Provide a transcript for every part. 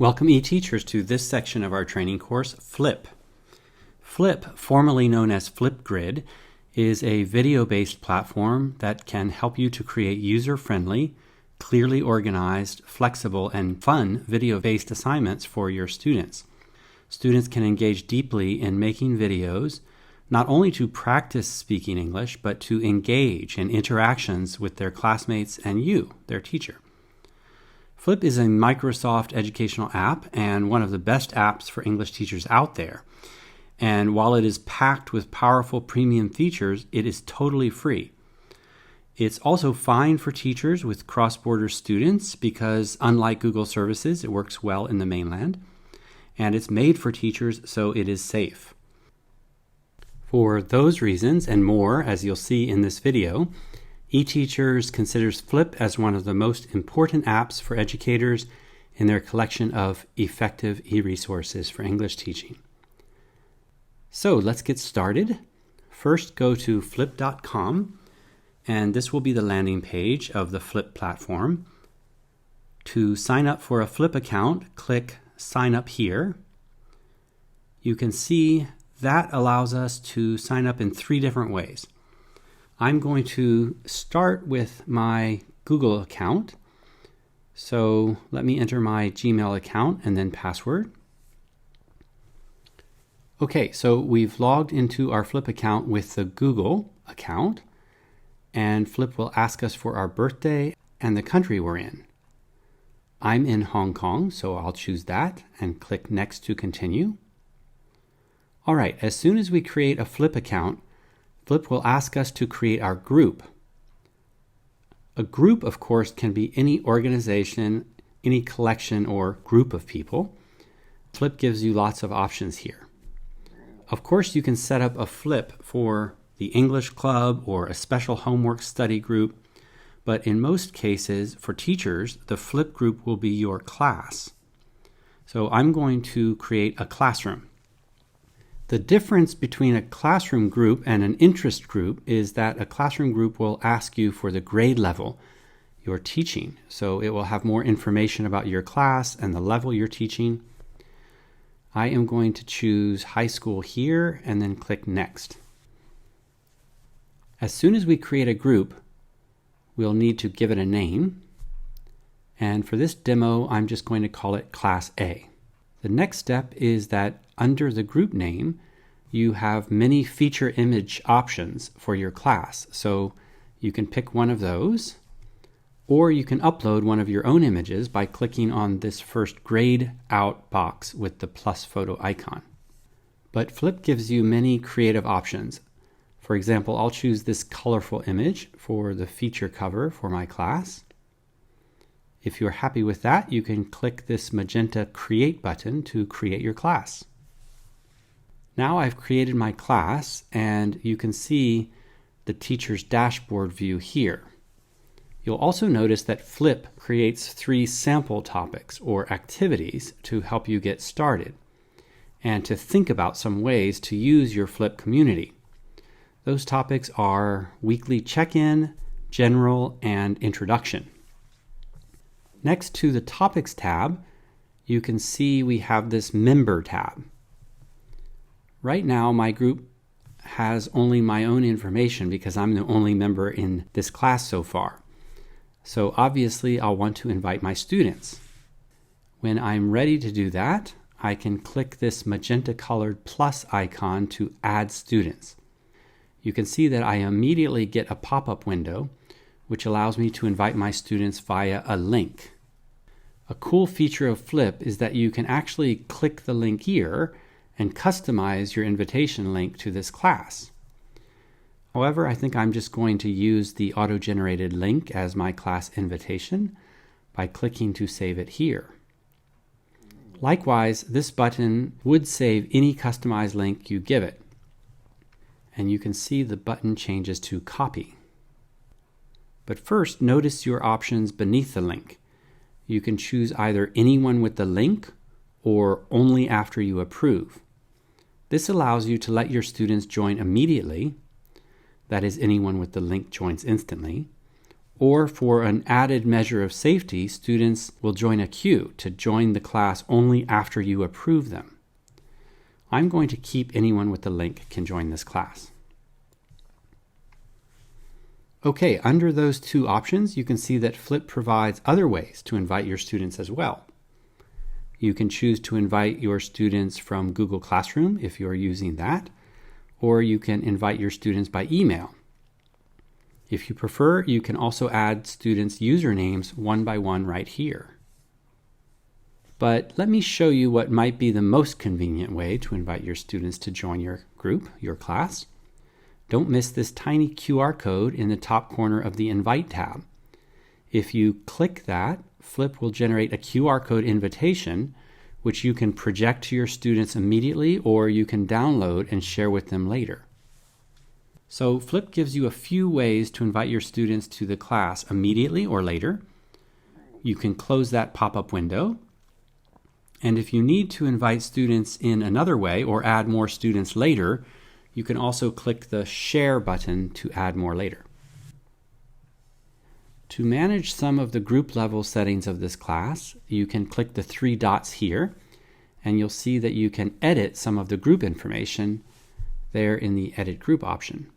Welcome eTeachers to this section of our training course, Flip. Flip, formerly known as Flipgrid, is a video-based platform that can help you to create user-friendly, clearly organized, flexible, and fun video-based assignments for your students. Students can engage deeply in making videos, not only to practice speaking English, but to engage in interactions with their classmates and you, their teacher. Flip is a Microsoft educational app and one of the best apps for English teachers out there. And while it is packed with powerful premium features, it is totally free. It's also fine for teachers with cross-border students because, unlike Google services, it works well in the mainland. And it's made for teachers, so it is safe. For those reasons and more, as you'll see in this video, eTeachers considers Flip as one of the most important apps for educators in their collection of effective e-resources for English teaching. So let's get started. First, go to flip.com, and this will be the landing page of the Flip platform. To sign up for a Flip account, click Sign Up here. You can see that allows us to sign up in 3 different ways. I'm going to start with my Google account. So let me enter my Gmail account and then password. Okay, so we've logged into our Flip account with the Google account, and Flip will ask us for our birthday and the country we're in. I'm in Hong Kong, so I'll choose that and click Next to continue. All right, as soon as we create a Flip account, Flip will ask us to create our group. A group, of course, can be any organization, any collection or group of people. Flip gives you lots of options here. Of course, you can set up a Flip for the English club or a special homework study group, but in most cases, for teachers, the Flip group will be your class. So I'm going to create a classroom. The difference between a classroom group and an interest group is that a classroom group will ask you for the grade level you're teaching. So it will have more information about your class and the level you're teaching. I am going to choose high school here and then click Next. As soon as we create a group, we'll need to give it a name. And for this demo, I'm just going to call it Class A. The next step is that under the group name, you have many feature image options for your class. So you can pick one of those, or you can upload one of your own images by clicking on this first grayed out box with the plus photo icon. But Flip gives you many creative options. For example, I'll choose this colorful image for the feature cover for my class. If you're happy with that, you can click this magenta Create button to create your class. Now I've created my class, and you can see the teacher's dashboard view here. You'll also notice that Flip creates 3 sample topics or activities to help you get started and to think about some ways to use your Flip community. Those topics are weekly check-in, general, and introduction. Next to the Topics tab, you can see we have this Member tab. Right now, my group has only my own information because I'm the only member in this class so far. So obviously, I'll want to invite my students. When I'm ready to do that, I can click this magenta-colored plus icon to add students. You can see that I immediately get a pop-up window which allows me to invite my students via a link. A cool feature of Flip is that you can actually click the link here and customize your invitation link to this class. However, I think I'm just going to use the auto-generated link as my class invitation by clicking to save it here. Likewise, this button would save any customized link you give it. And you can see the button changes to copy. But first, notice your options beneath the link. You can choose either anyone with the link or only after you approve. This allows you to let your students join immediately, that is, anyone with the link joins instantly, Or for an added measure of safety, students will join a queue to join the class only after you approve them. I'm going to keep anyone with the link can join this class. Okay, under those two options, you can see that Flip provides other ways to invite your students as well. You can choose to invite your students from Google Classroom if you're using that, or you can invite your students by email. If you prefer, you can also add students' usernames one by one right here. But let me show you what might be the most convenient way to invite your students to join your group, your class. Don't miss this tiny QR code in the top corner of the Invite tab. If you click that, Flip will generate a QR code invitation, which you can project to your students immediately, or you can download and share with them later. So Flip gives you a few ways to invite your students to the class immediately or later. You can close that pop-up window. And if you need to invite students in another way or add more students later, you can also click the Share button to add more later. To manage some of the group level settings of this class, you can click the three dots here, and you'll see that you can edit some of the group information there in the Edit Group option,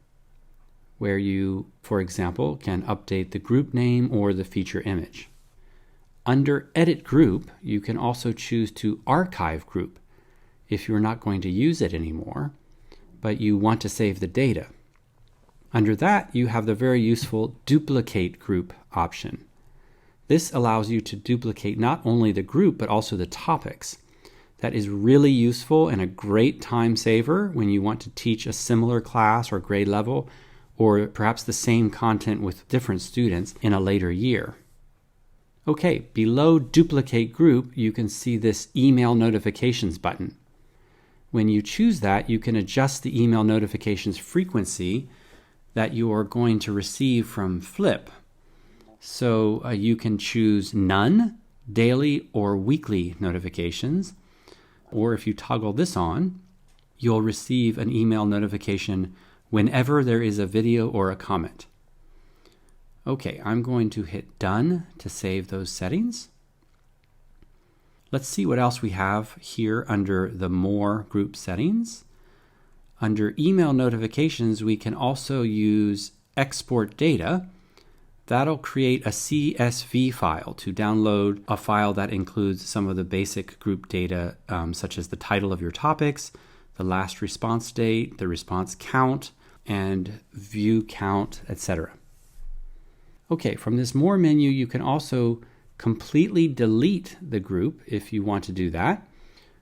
where you, for example, can update the group name or the feature image. Under Edit Group, you can also choose to archive group if you're not going to use it anymore, but you want to save the data. Under that, you have the very useful Duplicate Group option. This allows you to duplicate not only the group, but also the topics. That is really useful and a great time saver when you want to teach a similar class or grade level, or perhaps the same content with different students in a later year. Okay, below Duplicate Group, you can see this Email Notifications button. When you choose that, you can adjust the email notifications frequency that you are going to receive from Flip. So you can choose none, daily or weekly notifications, or if you toggle this on, you'll receive an email notification whenever there is a video or a comment. Okay, I'm going to hit Done to save those settings. Let's see what else we have here under the More Group Settings. Under Email Notifications, we can also use Export Data. That'll create a CSV file to download a file that includes some of the basic group data, such as the title of your topics, the last response date, the response count, and view count, etc. Okay, from this More menu, you can also completely delete the group if you want to do that,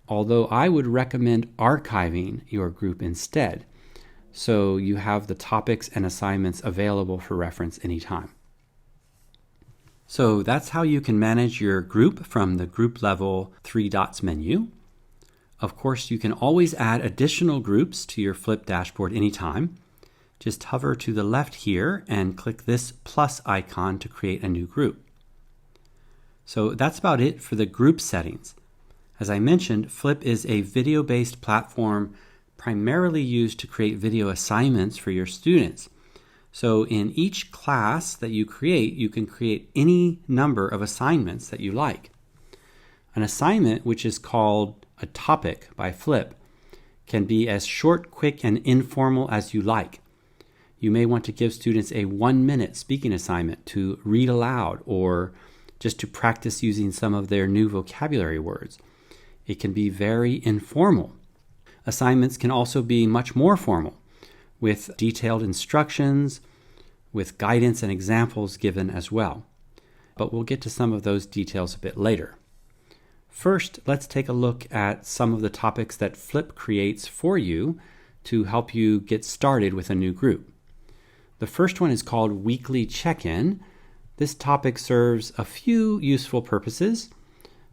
although I would recommend archiving your group instead, so you have the topics and assignments available for reference anytime. So that's how you can manage your group from the group level three dots menu. Of course, you can always add additional groups to your Flip dashboard anytime. Just hover to the left here and click this plus icon to create a new group. So that's about it for the group settings. As I mentioned, Flip is a video-based platform primarily used to create video assignments for your students. So in each class that you create, you can create any number of assignments that you like. An assignment, which is called a topic by Flip, can be as short, quick, and informal as you like. You may want to give students a 1-minute speaking assignment to read aloud or just to practice using some of their new vocabulary words. It can be very informal. Assignments can also be much more formal, with detailed instructions, with guidance and examples given as well. But we'll get to some of those details a bit later. First, let's take a look at some of the topics that Flip creates for you to help you get started with a new group. The first one is called Weekly Check-In. This topic serves a few useful purposes.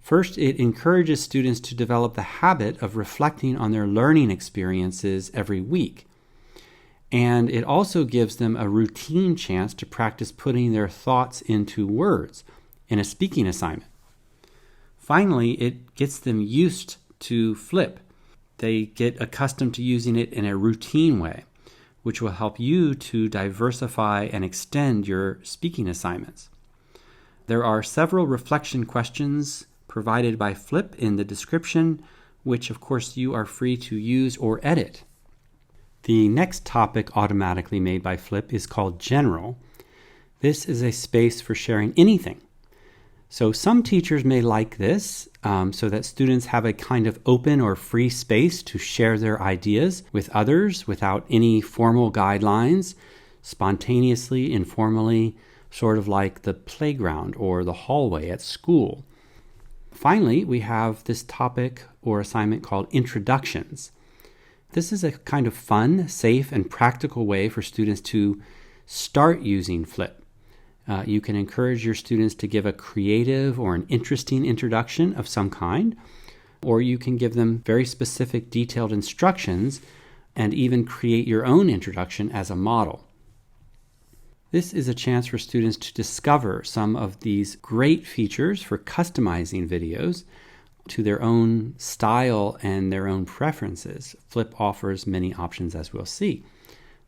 First, it encourages students to develop the habit of reflecting on their learning experiences every week. And it also gives them a routine chance to practice putting their thoughts into words in a speaking assignment. Finally, it gets them used to Flip. They get accustomed to using it in a routine way. which will help you to diversify and extend your speaking assignments. There are several reflection questions provided by Flip in the description, which of course you are free to use or edit. The next topic automatically made by Flip is called General. This is a space for sharing anything. So some teachers may like this so that students have a kind of open or free space to share their ideas with others without any formal guidelines, spontaneously, informally, sort of like the playground or the hallway at school. Finally, we have this topic or assignment called Introductions. This is a kind of fun, safe, and practical way for students to start using Flip. You can encourage your students to give a creative or an interesting introduction of some kind, or you can give them very specific detailed instructions and even create your own introduction as a model. This is a chance for students to discover some of these great features for customizing videos to their own style and their own preferences. Flip offers many options, as we'll see.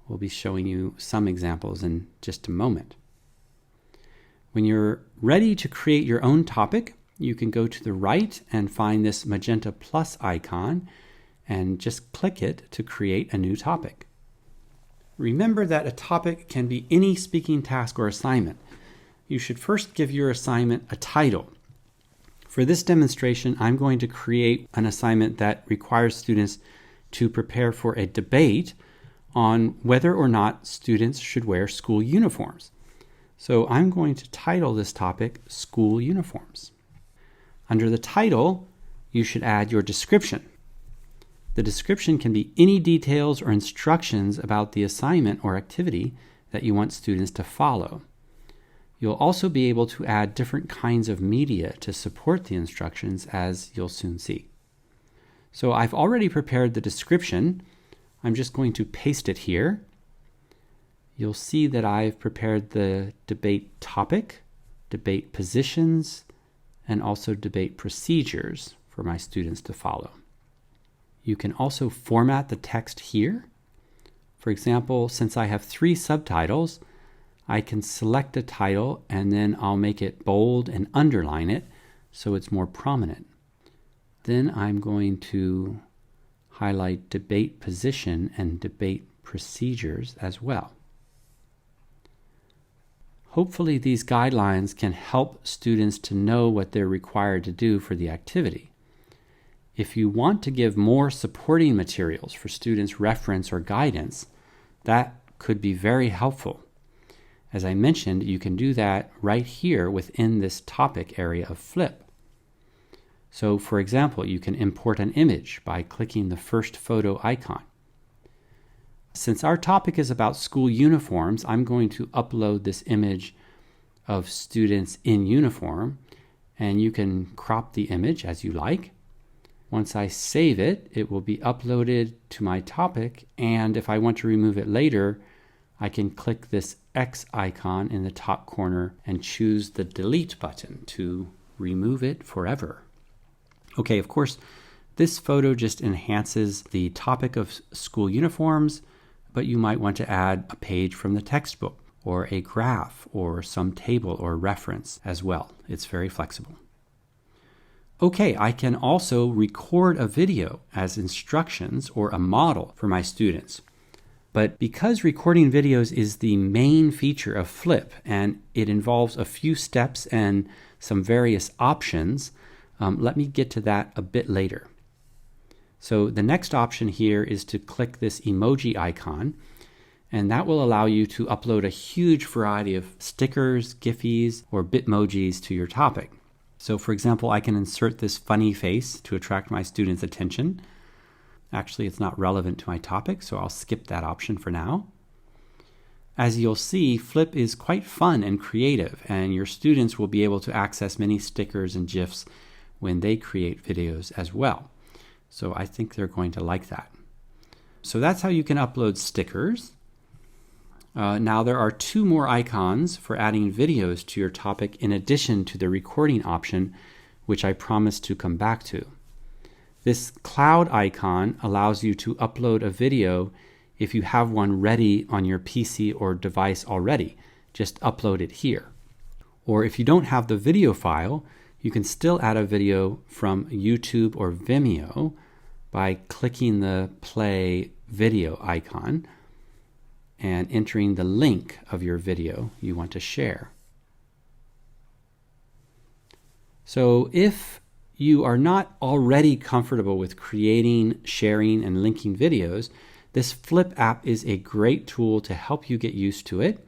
We'll be showing you some examples in just a moment. When you're ready to create your own topic, you can go to the right and find this magenta plus icon and just click it to create a new topic. Remember that a topic can be any speaking task or assignment. You should first give your assignment a title. For this demonstration, I'm going to create an assignment that requires students to prepare for a debate on whether or not students should wear school uniforms. So I'm going to title this topic School Uniforms. Under the title, you should add your description. The description can be any details or instructions about the assignment or activity that you want students to follow. You'll also be able to add different kinds of media to support the instructions, as you'll soon see. So I've already prepared the description. I'm just going to paste it here. You'll see that I've prepared the debate topic, debate positions, and also debate procedures for my students to follow. You can also format the text here. For example, since I have 3 subtitles, I can select a title and then I'll make it bold and underline it so it's more prominent. Then I'm going to highlight debate position and debate procedures as well. Hopefully these guidelines can help students to know what they're required to do for the activity. If you want to give more supporting materials for students' reference or guidance, that could be very helpful. As I mentioned, you can do that right here within this topic area of Flip. So for example, you can import an image by clicking the first photo icon. Since our topic is about school uniforms, I'm going to upload this image of students in uniform, and you can crop the image as you like. Once I save it, it will be uploaded to my topic, and if I want to remove it later, I can click this X icon in the top corner and choose the delete button to remove it forever. Okay, of course, this photo just enhances the topic of school uniforms, but you might want to add a page from the textbook or a graph or some table or reference as well. It's very flexible. Okay, I can also record a video as instructions or a model for my students. But because recording videos is the main feature of Flip and it involves a few steps and some various options, let me get to that a bit later. So the next option here is to click this emoji icon, and that will allow you to upload a huge variety of stickers, GIFs, or Bitmojis to your topic. So for example, I can insert this funny face to attract my students' attention. Actually, it's not relevant to my topic, so I'll skip that option for now. As you'll see, Flip is quite fun and creative, and your students will be able to access many stickers and GIFs when they create videos as well. So I think they're going to like that. So that's how you can upload stickers. Now there are 2 more icons for adding videos to your topic in addition to the recording option, which I promised to come back to. This cloud icon allows you to upload a video if you have one ready on your PC or device already, just upload it here. Or if you don't have the video file, you can still add a video from YouTube or Vimeo by clicking the play video icon and entering the link of your video you want to share. So if you are not already comfortable with creating, sharing, and linking videos, this Flip app is a great tool to help you get used to it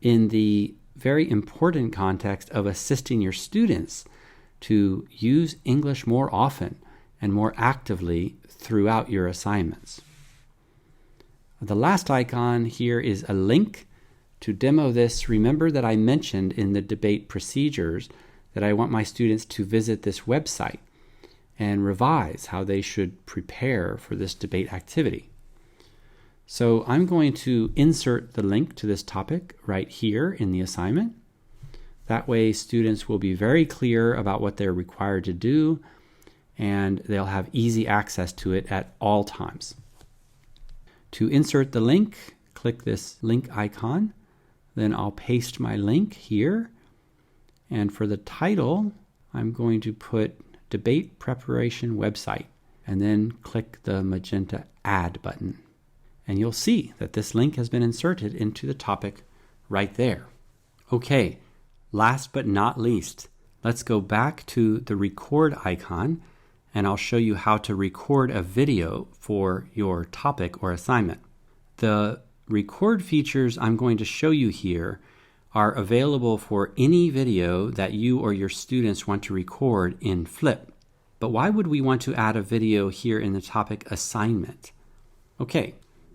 in the very important context of assisting your students to use English more often and more actively throughout your assignments. The last icon here is a link. To demo this, remember that I mentioned in the debate procedures that I want my students to visit this website and revise how they should prepare for this debate activity. So I'm going to insert the link to this topic right here in the assignment. That way students will be very clear about what they're required to do, and they'll have easy access to it at all times. To insert the link, click this link icon. Then I'll paste my link here. And for the title, I'm going to put Debate Preparation Website, and then click the magenta Add button. And you'll see that this link has been inserted into the topic right there. Okay, last but not least, let's go back to the record icon, and I'll show you how to record a video for your topic or assignment. The record features I'm going to show you here are available for any video that you or your students want to record in Flip. But why would we want to add a video here in the topic assignment? Okay,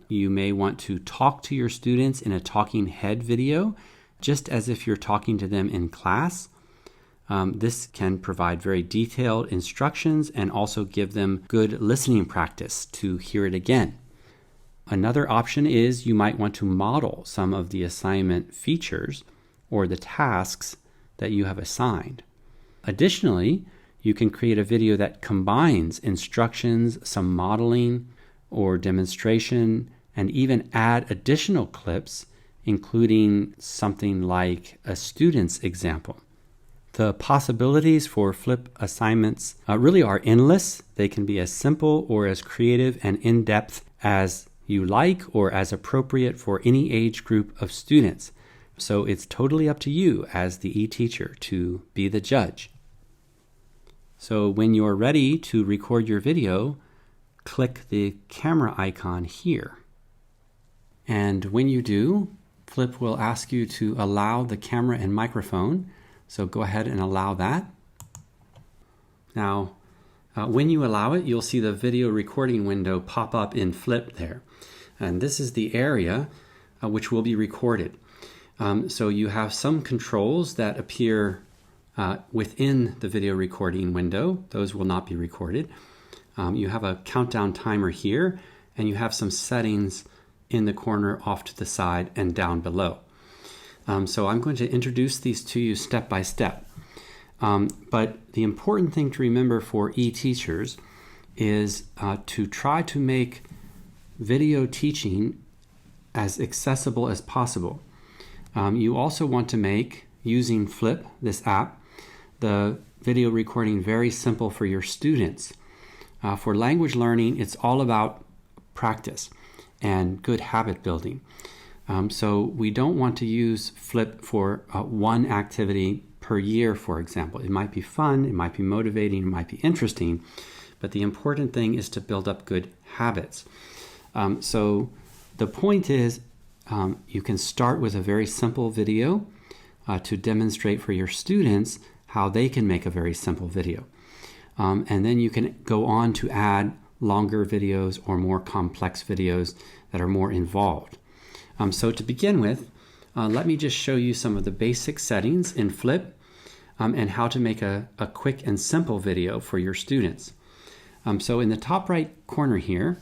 you may want to talk to your students in a talking head video, just as if you're talking to them in class. This can provide very detailed instructions and also give them good listening practice to hear it again. Another option is you might want to model some of the assignment features or the tasks that you have assigned. Additionally, you can create a video that combines instructions, some modeling or demonstration, and even add additional clips, including something like a student's example. The possibilities for Flip assignments really are endless. They can be as simple or as creative and in-depth as you like or as appropriate for any age group of students. So it's totally up to you as the e-teacher to be the judge. So when you're ready to record your video, click the camera icon here. And when you do, Flip will ask you to allow the camera and microphone. So go ahead and allow that. Now, when you allow it, you'll see the video recording window pop up in Flip there. And this is the area which will be recorded. So you have some controls that appear within the video recording window. Those will not be recorded. You have a countdown timer here, and you have some settings in the corner off to the side and down below. So I'm going to introduce these to you step by step. But the important thing to remember for e-teachers is to try to make video teaching as accessible as possible. You also want to make, using Flip, this app, the video recording very simple for your students. For language learning, it's all about practice and good habit building. So we don't want to use Flip for one activity per year, for example. It might be fun, it might be motivating, it might be interesting, but the important thing is to build up good habits. So the point is, you can start with a very simple video to demonstrate for your students how they can make a very simple video. And then you can go on to add longer videos or more complex videos that are more involved. So to begin with, let me just show you some of the basic settings in Flip and how to make a quick and simple video for your students. So in the top right corner here,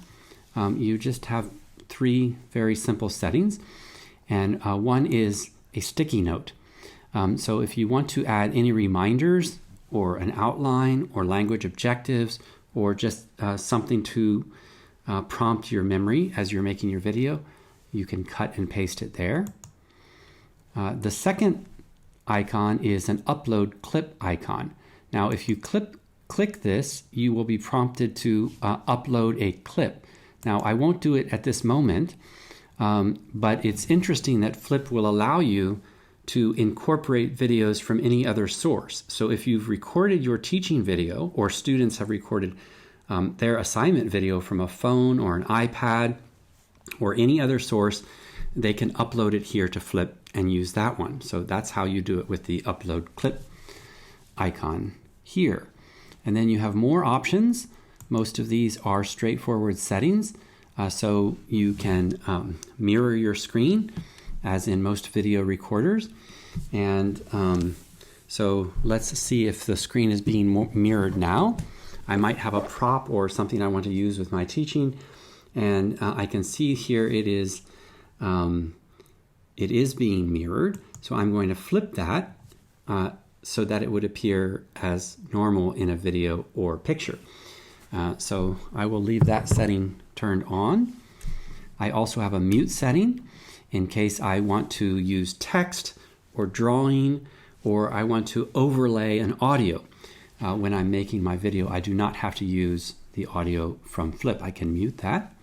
you just have three very simple settings, and one is a sticky note. So if you want to add any reminders or an outline or language objectives or just something to prompt your memory as you're making your video, you can cut and paste it there. The second icon is an upload clip icon. Now, if you click this, you will be prompted to upload a clip. Now, I won't do it at this moment, but it's interesting that Flip will allow you to incorporate videos from any other source. So if you've recorded your teaching video, or students have recorded their assignment video from a phone or an iPad or any other source, they can upload it here to Flip and use that one. So that's how you do it with the upload clip icon here. And then you have more options. Most of these are straightforward settings. So you can mirror your screen, as in most video recorders. And so let's see if the screen is being mirrored now. I might have a prop or something I want to use with my teaching. And I can see here it is being mirrored. So I'm going to flip that so that it would appear as normal in a video or picture. So I will leave that setting turned on. I also have a mute setting in case I want to use text or drawing, or I want to overlay an audio. When I'm making my video, I do not have to use the audio from Flip. I can mute that.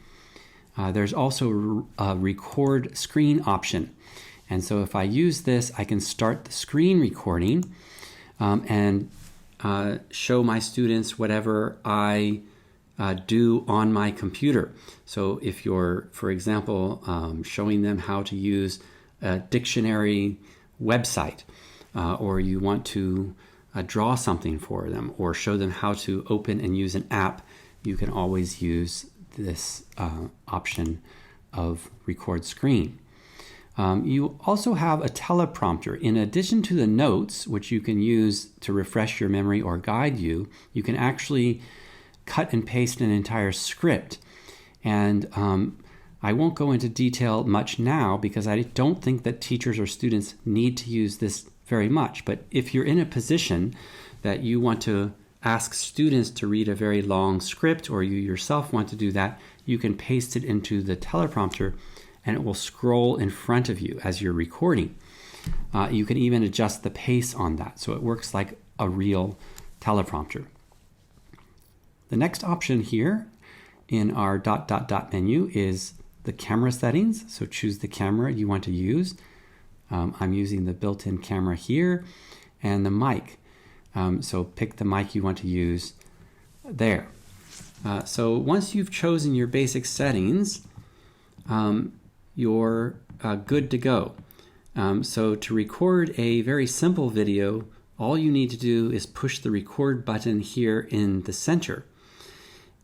There's also a record screen option. And so if I use this, I can start the screen recording and show my students whatever I do on my computer. So if you're, for example, showing them how to use a dictionary website, or you want to draw something for them, or show them how to open and use an app, you can always use this option of record screen. You also have a teleprompter. In addition to the notes, which you can use to refresh your memory or guide you, you can actually cut and paste an entire script. And I won't go into detail much now because I don't think that teachers or students need to use this very much. But if you're in a position that you want to ask students to read a very long script, or you yourself want to do that, you can paste it into the teleprompter and it will scroll in front of you as you're recording. You can even adjust the pace on that, so it works like a real teleprompter. The next option here in our ... menu is the camera settings. So choose the camera you want to use. I'm using the built-in camera here, and the mic. So pick the mic you want to use there. So once you've chosen your basic settings, you're good to go. So to record a very simple video, all you need to do is push the record button here in the center.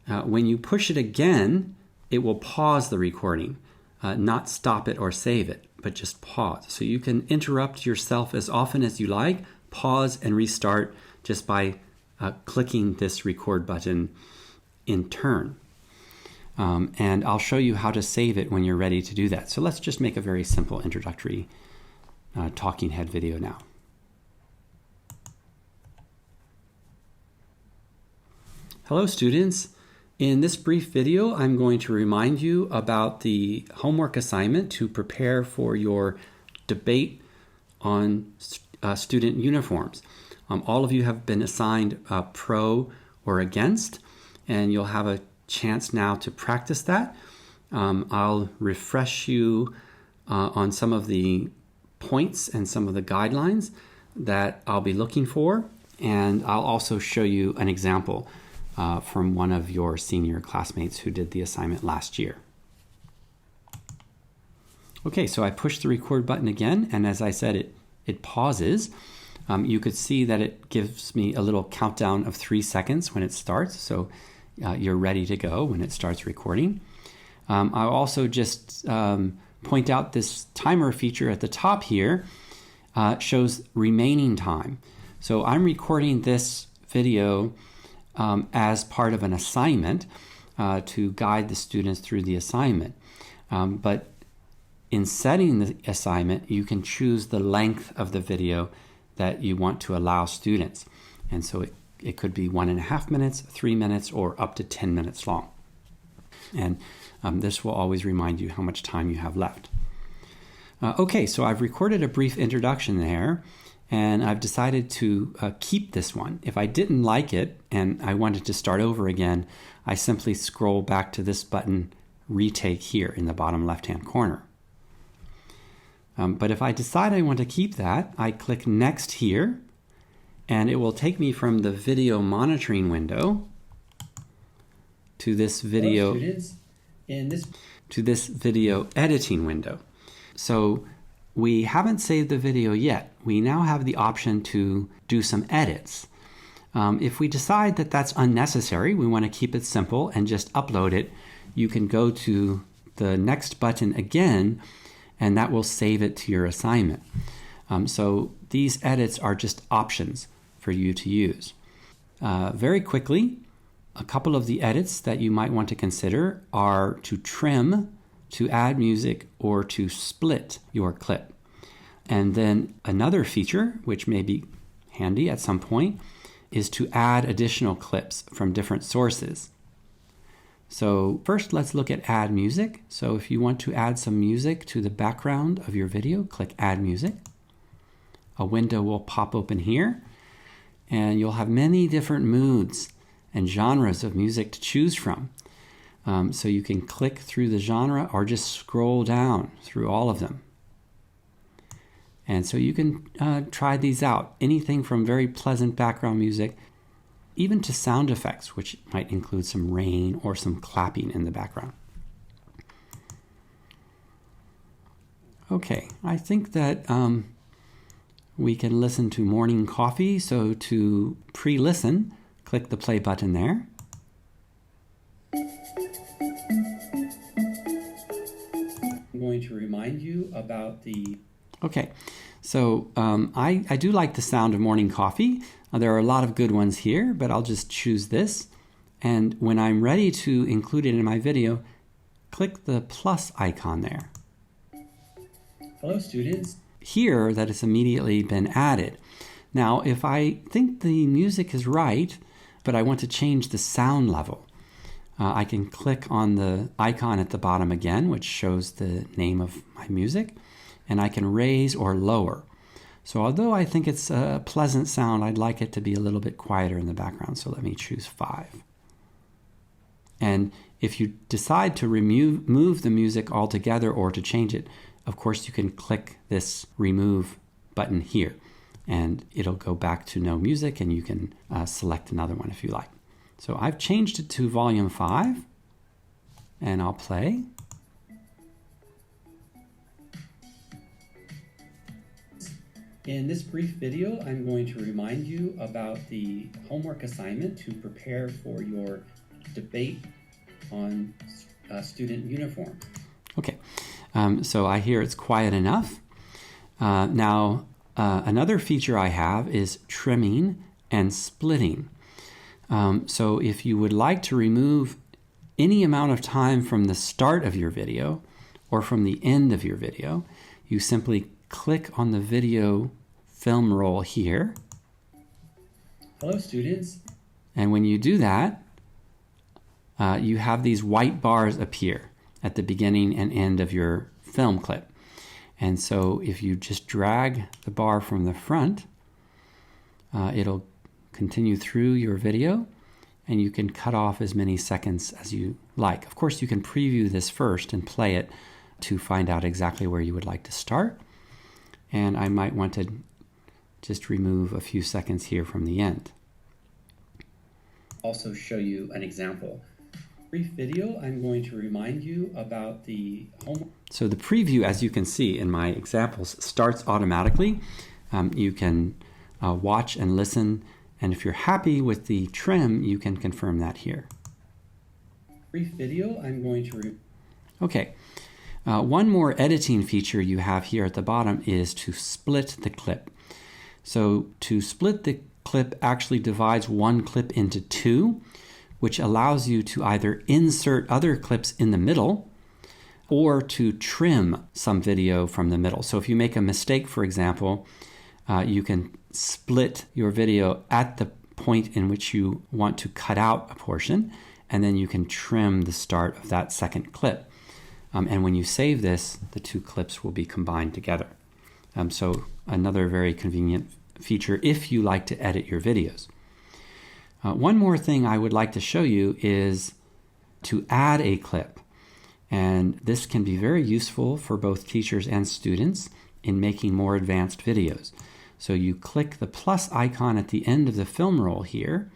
When you push it again, it will pause the recording, not stop it or save it, but just pause. So you can interrupt yourself as often as you like, pause and restart just by clicking this record button in turn. And I'll show you how to save it when you're ready to do that. So let's just make a very simple introductory talking head video now. Hello students. In this brief video, I'm going to remind you about the homework assignment to prepare for your debate on student uniforms. All of you have been assigned pro or against, and you'll have a chance now to practice that. I'll refresh you on some of the points and some of the guidelines that I'll be looking for, and I'll also show you an example from one of your senior classmates who did the assignment last year. Okay, so I push the record button again, and as I said, it pauses. You could see that it gives me a little countdown of 3 seconds when it starts, so you're ready to go when it starts recording. I'll also just point out this timer feature at the top here shows remaining time. So I'm recording this video as part of an assignment to guide the students through the assignment. But in setting the assignment, you can choose the length of the video that you want to allow students. And so it could be 1.5 minutes, 3 minutes, or up to 10 minutes long. And this will always remind you how much time you have left. Okay, so I've recorded a brief introduction there, and I've decided to keep this one. If I didn't like it and I wanted to start over again, I simply scroll back to this button, Retake, here in the bottom left-hand corner. But if I decide I want to keep that, I click Next here, and it will take me from the video monitoring window to this video editing window. So we haven't saved the video yet. We now have the option to do some edits. If we decide that that's unnecessary, we want to keep it simple and just upload it, you can go to the next button again, and that will save it to your assignment. So these edits are just options for you to use. Very quickly, a couple of the edits that you might want to consider are to trim, to add music, or to split your clip. And then another feature, which may be handy at some point, is to add additional clips from different sources. So first, let's look at Add Music. So if you want to add some music to the background of your video, click Add Music. A window will pop open here, and you'll have many different moods and genres of music to choose from. So you can click through the genre or just scroll down through all of them. And so you can try these out. Anything from very pleasant background music even to sound effects, which might include some rain or some clapping in the background. Okay, I think that we can listen to Morning Coffee. So to pre-listen, click the play button there. I'm going to remind you about the... Okay, so I do like the sound of Morning Coffee. There are a lot of good ones here, but I'll just choose this. And when I'm ready to include it in my video, click the plus icon there. Hello, students. Here, that it's immediately been added. Now, if I think the music is right, but I want to change the sound level, I can click on the icon at the bottom again, which shows the name of my music, and I can raise or lower. So although I think it's a pleasant sound, I'd like it to be a little bit quieter in the background. So let me choose 5. And if you decide to remove the music altogether or to change it, of course you can click this remove button here, and it'll go back to no music, and you can select another one if you like. So I've changed it to volume 5, and I'll play. In this brief video, I'm going to remind you about the homework assignment to prepare for your debate on student uniform. Okay, so I hear it's quiet enough. Now, another feature I have is trimming and splitting. So if you would like to remove any amount of time from the start of your video or from the end of your video, you simply click on the video film roll here. Hello, students. And when you do that, you have these white bars appear at the beginning and end of your film clip. And so if you just drag the bar from the front, it'll continue through your video, and you can cut off as many seconds as you like. Of course, you can preview this first and play it to find out exactly where you would like to start. And I might want to just remove a few seconds here from the end. Also show you an example. Brief video, I'm going to remind you about the homework. So the preview, as you can see in my examples, starts automatically. You can watch and listen, and if you're happy with the trim, you can confirm that here. Brief video, I'm going to... Okay. One more editing feature you have here at the bottom is to split the clip. So to split the clip actually divides one clip into 2, which allows you to either insert other clips in the middle or to trim some video from the middle. So if you make a mistake, for example, you can split your video at the point in which you want to cut out a portion, and then you can trim the start of that second clip. And when you save this, the two clips will be combined together. So another very convenient feature if you like to edit your videos. One more thing I would like to show you is to add a clip. And this can be very useful for both teachers and students in making more advanced videos. So you click the plus icon at the end of the film roll here,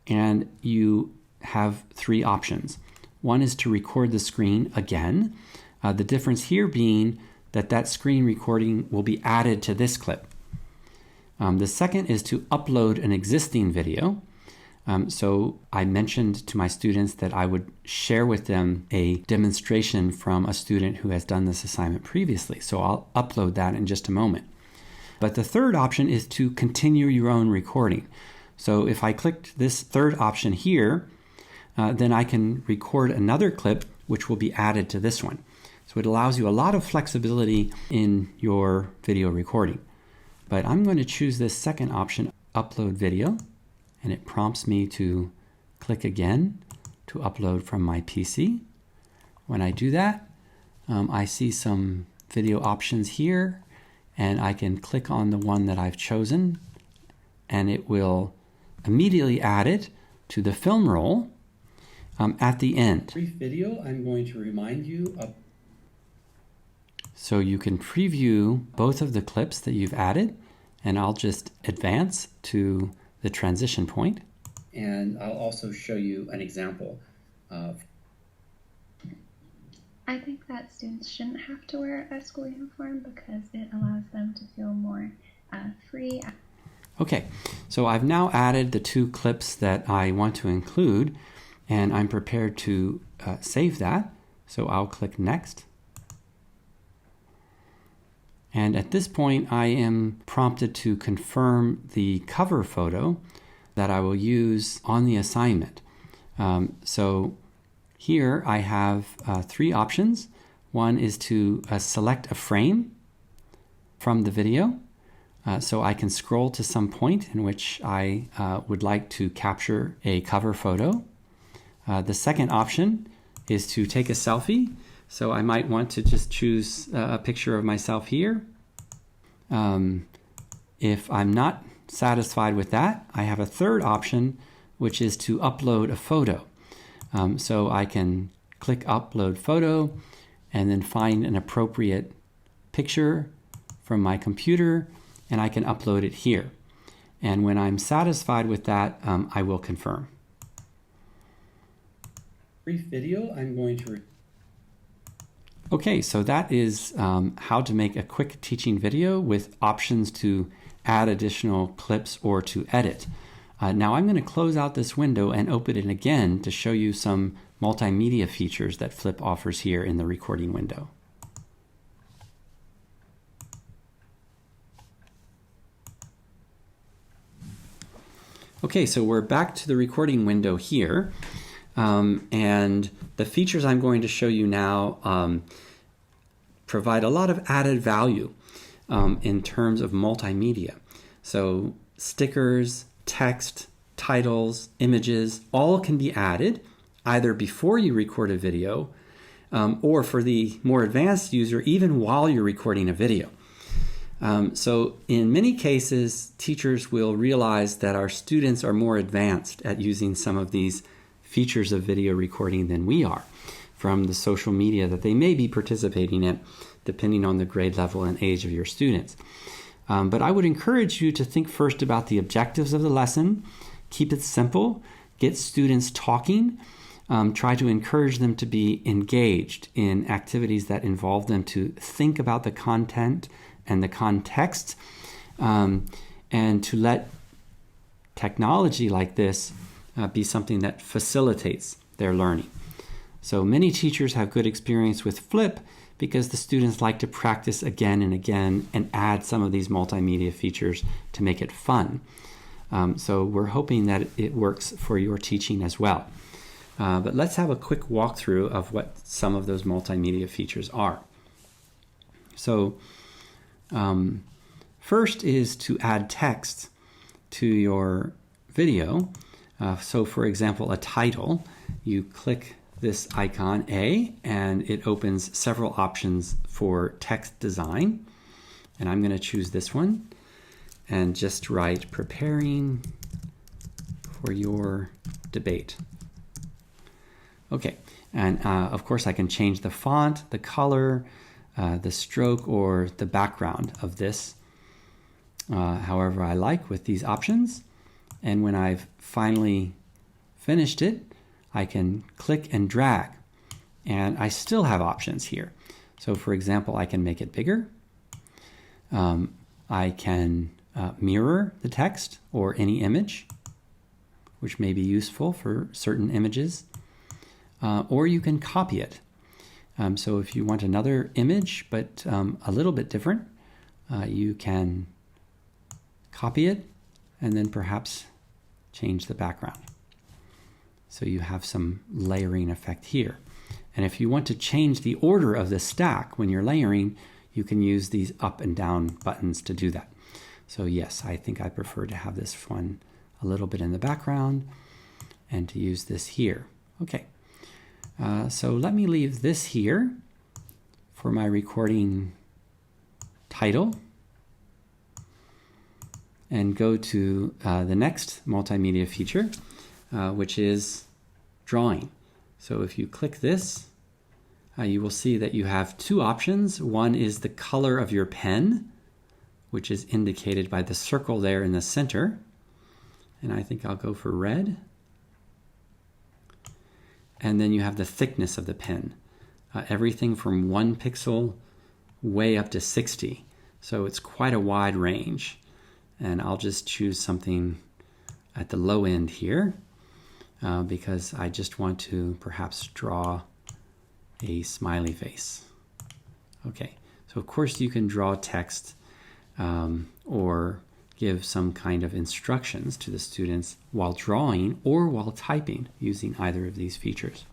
and you have three options. One is to record the screen again. The difference here being that screen recording will be added to this clip. The second is to upload an existing video. So I mentioned to my students that I would share with them a demonstration from a student who has done this assignment previously. So I'll upload that in just a moment. But the third option is to continue your own recording. So if I clicked this third option here, then I can record another clip which will be added to this one. So it allows you a lot of flexibility in your video recording. But I'm going to choose this second option, upload video, and it prompts me to click again to upload from my PC. When I do that, I see some video options here, and I can click on the one that I've chosen, and it will immediately add it to the film roll at the end. Brief video, I'm going to remind you of. So you can preview both of the clips that you've added, and I'll just advance to the transition point. And I'll also show you an example of. I think that students shouldn't have to wear a school uniform because it allows them to feel more free. Okay, so I've now added the two clips that I want to include, and I'm prepared to save that. So I'll click Next. And at this point, I am prompted to confirm the cover photo that I will use on the assignment. So here I have three options. One is to select a frame from the video. So I can scroll to some point in which I would like to capture a cover photo. The second option is to take a selfie. So I might want to just choose a picture of myself here. If I'm not satisfied with that, I have a third option, which is to upload a photo. So I can click Upload Photo and then find an appropriate picture from my computer, and I can upload it here. And when I'm satisfied with that, I will confirm. Brief video, I'm going to. Okay, so that is how to make a quick teaching video with options to add additional clips or to edit. Now I'm going to close out this window and open it again to show you some multimedia features that Flip offers here in the recording window. Okay, so we're back to the recording window here. And the features I'm going to show you now provide a lot of added value in terms of multimedia. So stickers, text, titles, images, all can be added either before you record a video or for the more advanced user, even while you're recording a video. So in many cases, teachers will realize that our students are more advanced at using some of these features of video recording than we are from the social media that they may be participating in, depending on the grade level and age of your students. But I would encourage you to think first about the objectives of the lesson, keep it simple, get students talking, try to encourage them to be engaged in activities that involve them to think about the content and the context, and to let technology like this be something that facilitates their learning. So many teachers have good experience with Flip because the students like to practice again and again and add some of these multimedia features to make it fun. So we're hoping that it works for your teaching as well. But let's have a quick walkthrough of what some of those multimedia features are. So first is to add text to your video. So for example, a title, you click this icon A and it opens several options for text design. And I'm going to choose this one and just write "Preparing for your debate." Okay, and of course I can change the font, the color, the stroke, or the background of this however I like with these options. And when I've finally finished it, I can click and drag, and I still have options here. So for example, I can make it bigger. I can mirror the text or any image, which may be useful for certain images, or you can copy it. So if you want another image, but a little bit different, you can copy it and then perhaps change the background. So you have some layering effect here. And if you want to change the order of the stack when you're layering, you can use these up and down buttons to do that. So yes, I think I prefer to have this one a little bit in the background and to use this here. Okay, so let me leave this here for my recording title and go to the next multimedia feature, which is drawing. So if you click this, you will see that you have two options. One is the color of your pen, which is indicated by the circle there in the center. And I think I'll go for red. And then you have the thickness of the pen, everything from 1 pixel way up to 60. So it's quite a wide range. And I'll just choose something at the low end here because I just want to perhaps draw a smiley face. Okay, so of course you can draw text or give some kind of instructions to the students while drawing or while typing using either of these features.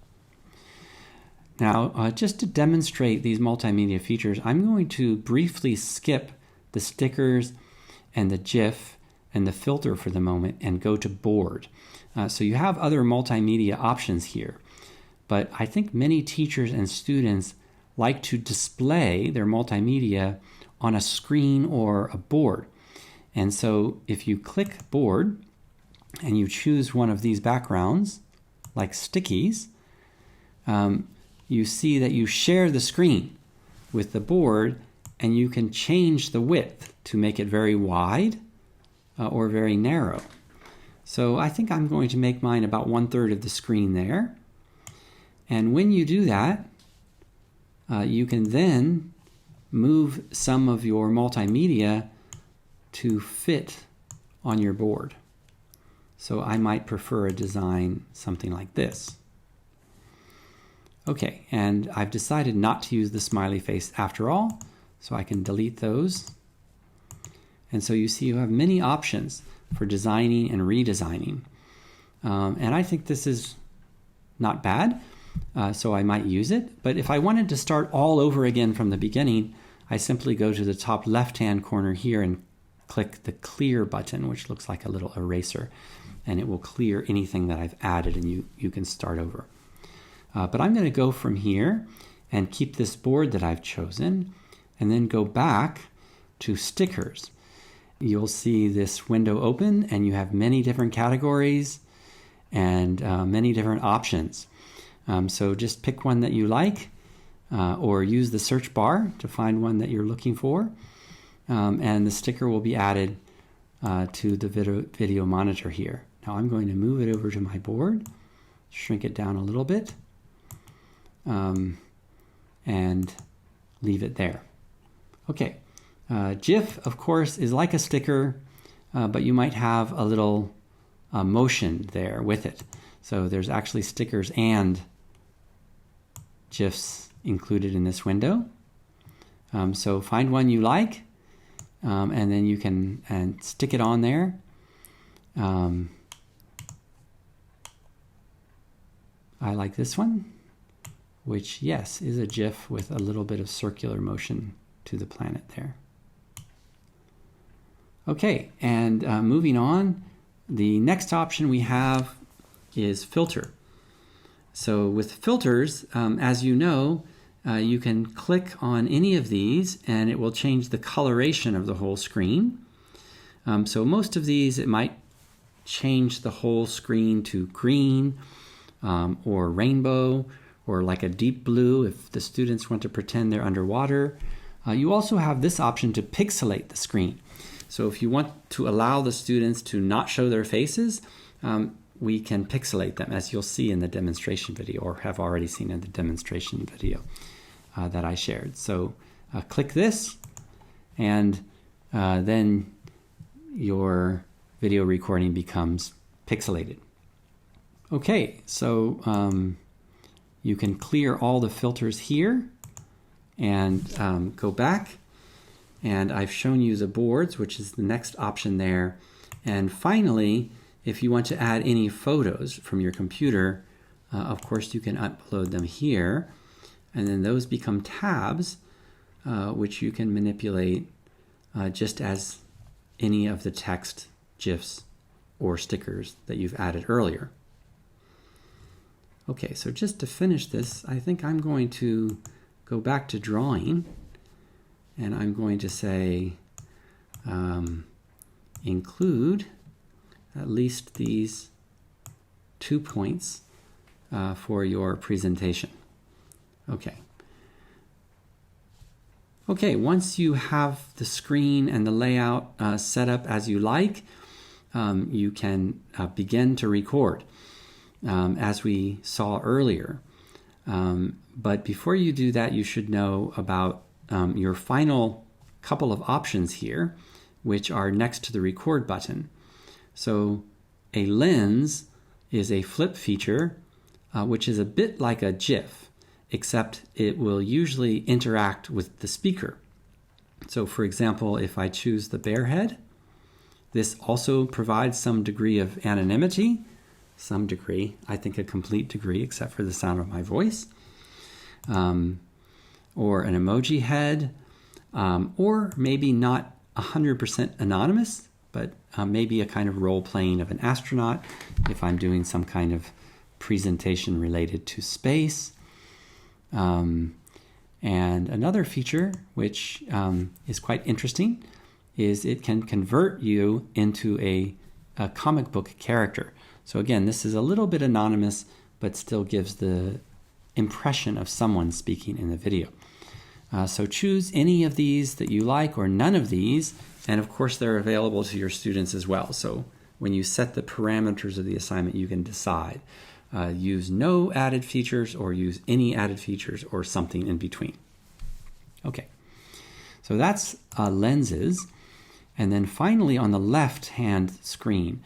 Now, just to demonstrate these multimedia features, I'm going to briefly skip the stickers and the GIF and the filter for the moment and go to board. So you have other multimedia options here, but I think many teachers and students like to display their multimedia on a screen or a board. And so if you click board and you choose one of these backgrounds, like stickies, you see that you share the screen with the board, and you can change the width to make it very wide or very narrow. So I think I'm going to make mine about 1/3 of the screen there. And when you do that, you can then move some of your multimedia to fit on your board. So I might prefer a design something like this. Okay, and I've decided not to use the smiley face after all, so I can delete those. And so you see you have many options for designing and redesigning. And I think this is not bad, so I might use it. But if I wanted to start all over again from the beginning, I simply go to the top left-hand corner here and click the clear button, which looks like a little eraser, and it will clear anything that I've added, and you can start over. But I'm going to go from here and keep this board that I've chosen, and then go back to stickers. You'll see this window open, and you have many different categories and many different options. So just pick one that you like, or use the search bar to find one that you're looking for, and the sticker will be added to the video monitor here. Now I'm going to move it over to my board, shrink it down a little bit, and leave it there. Okay, GIF, of course, is like a sticker, but you might have a little motion there with it. So there's actually stickers and GIFs included in this window. So find one you like, and then you can stick it on there. I like this one, which, yes, is a GIF with a little bit of circular motion to the planet there. Okay, and moving on, The next option we have is filter. So with filters, as you know, you can click on any of these and it will change the coloration of the whole screen. So most of these, it might change the whole screen to green or rainbow or like a deep blue if the students want to pretend they're underwater. You also have this option to pixelate the screen. So if you want to allow the students to not show their faces, we can pixelate them, as you'll see in the demonstration video, or have already seen in the demonstration video that I shared. So click this, and then your video recording becomes pixelated. Okay, so you can clear all the filters here and go back. And I've shown you the boards, which is the next option there. And finally, if you want to add any photos from your computer, of course you can upload them here. And then those become tabs, which you can manipulate just as any of the text, GIFs, or stickers that you've added earlier. Okay, so just to finish this, I think I'm going to go back to drawing, and I'm going to say include at least these 2 points for your presentation. Okay. Okay, once you have the screen and the layout set up as you like, you can begin to record, as we saw earlier. But before you do that, you should know about your final couple of options here, which are next to the record button. So a lens is a flip feature, which is a bit like a GIF, except it will usually interact with the speaker. So for example, if I choose the bear head, this also provides some degree of anonymity, some degree, I think a complete degree, except for the sound of my voice, or an emoji head, or maybe not 100% anonymous, but maybe a kind of role playing of an astronaut if I'm doing some kind of presentation related to space. And another feature, which is quite interesting, is it can convert you into a comic book character. So again, this is a little bit anonymous, but still gives the impression of someone speaking in the video. So choose any of these that you like, or none of these, and of course they're available to your students as well. So when you set the parameters of the assignment, you can decide. Use no added features, or use any added features, or something in between. Okay, so that's lenses. And then finally on the left-hand screen,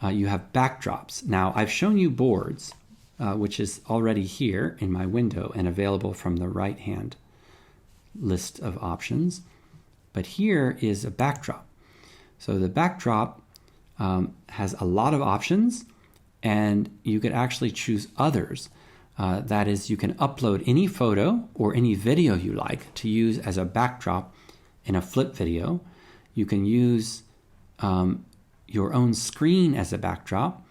you have backdrops. Now I've shown you boards, which is already here in my window and available from the right-hand list of options. But here is a backdrop. So the backdrop has a lot of options, and you could actually choose others. That is, you can upload any photo or any video you like to use as a backdrop in a flip video. You can use your own screen as a backdrop,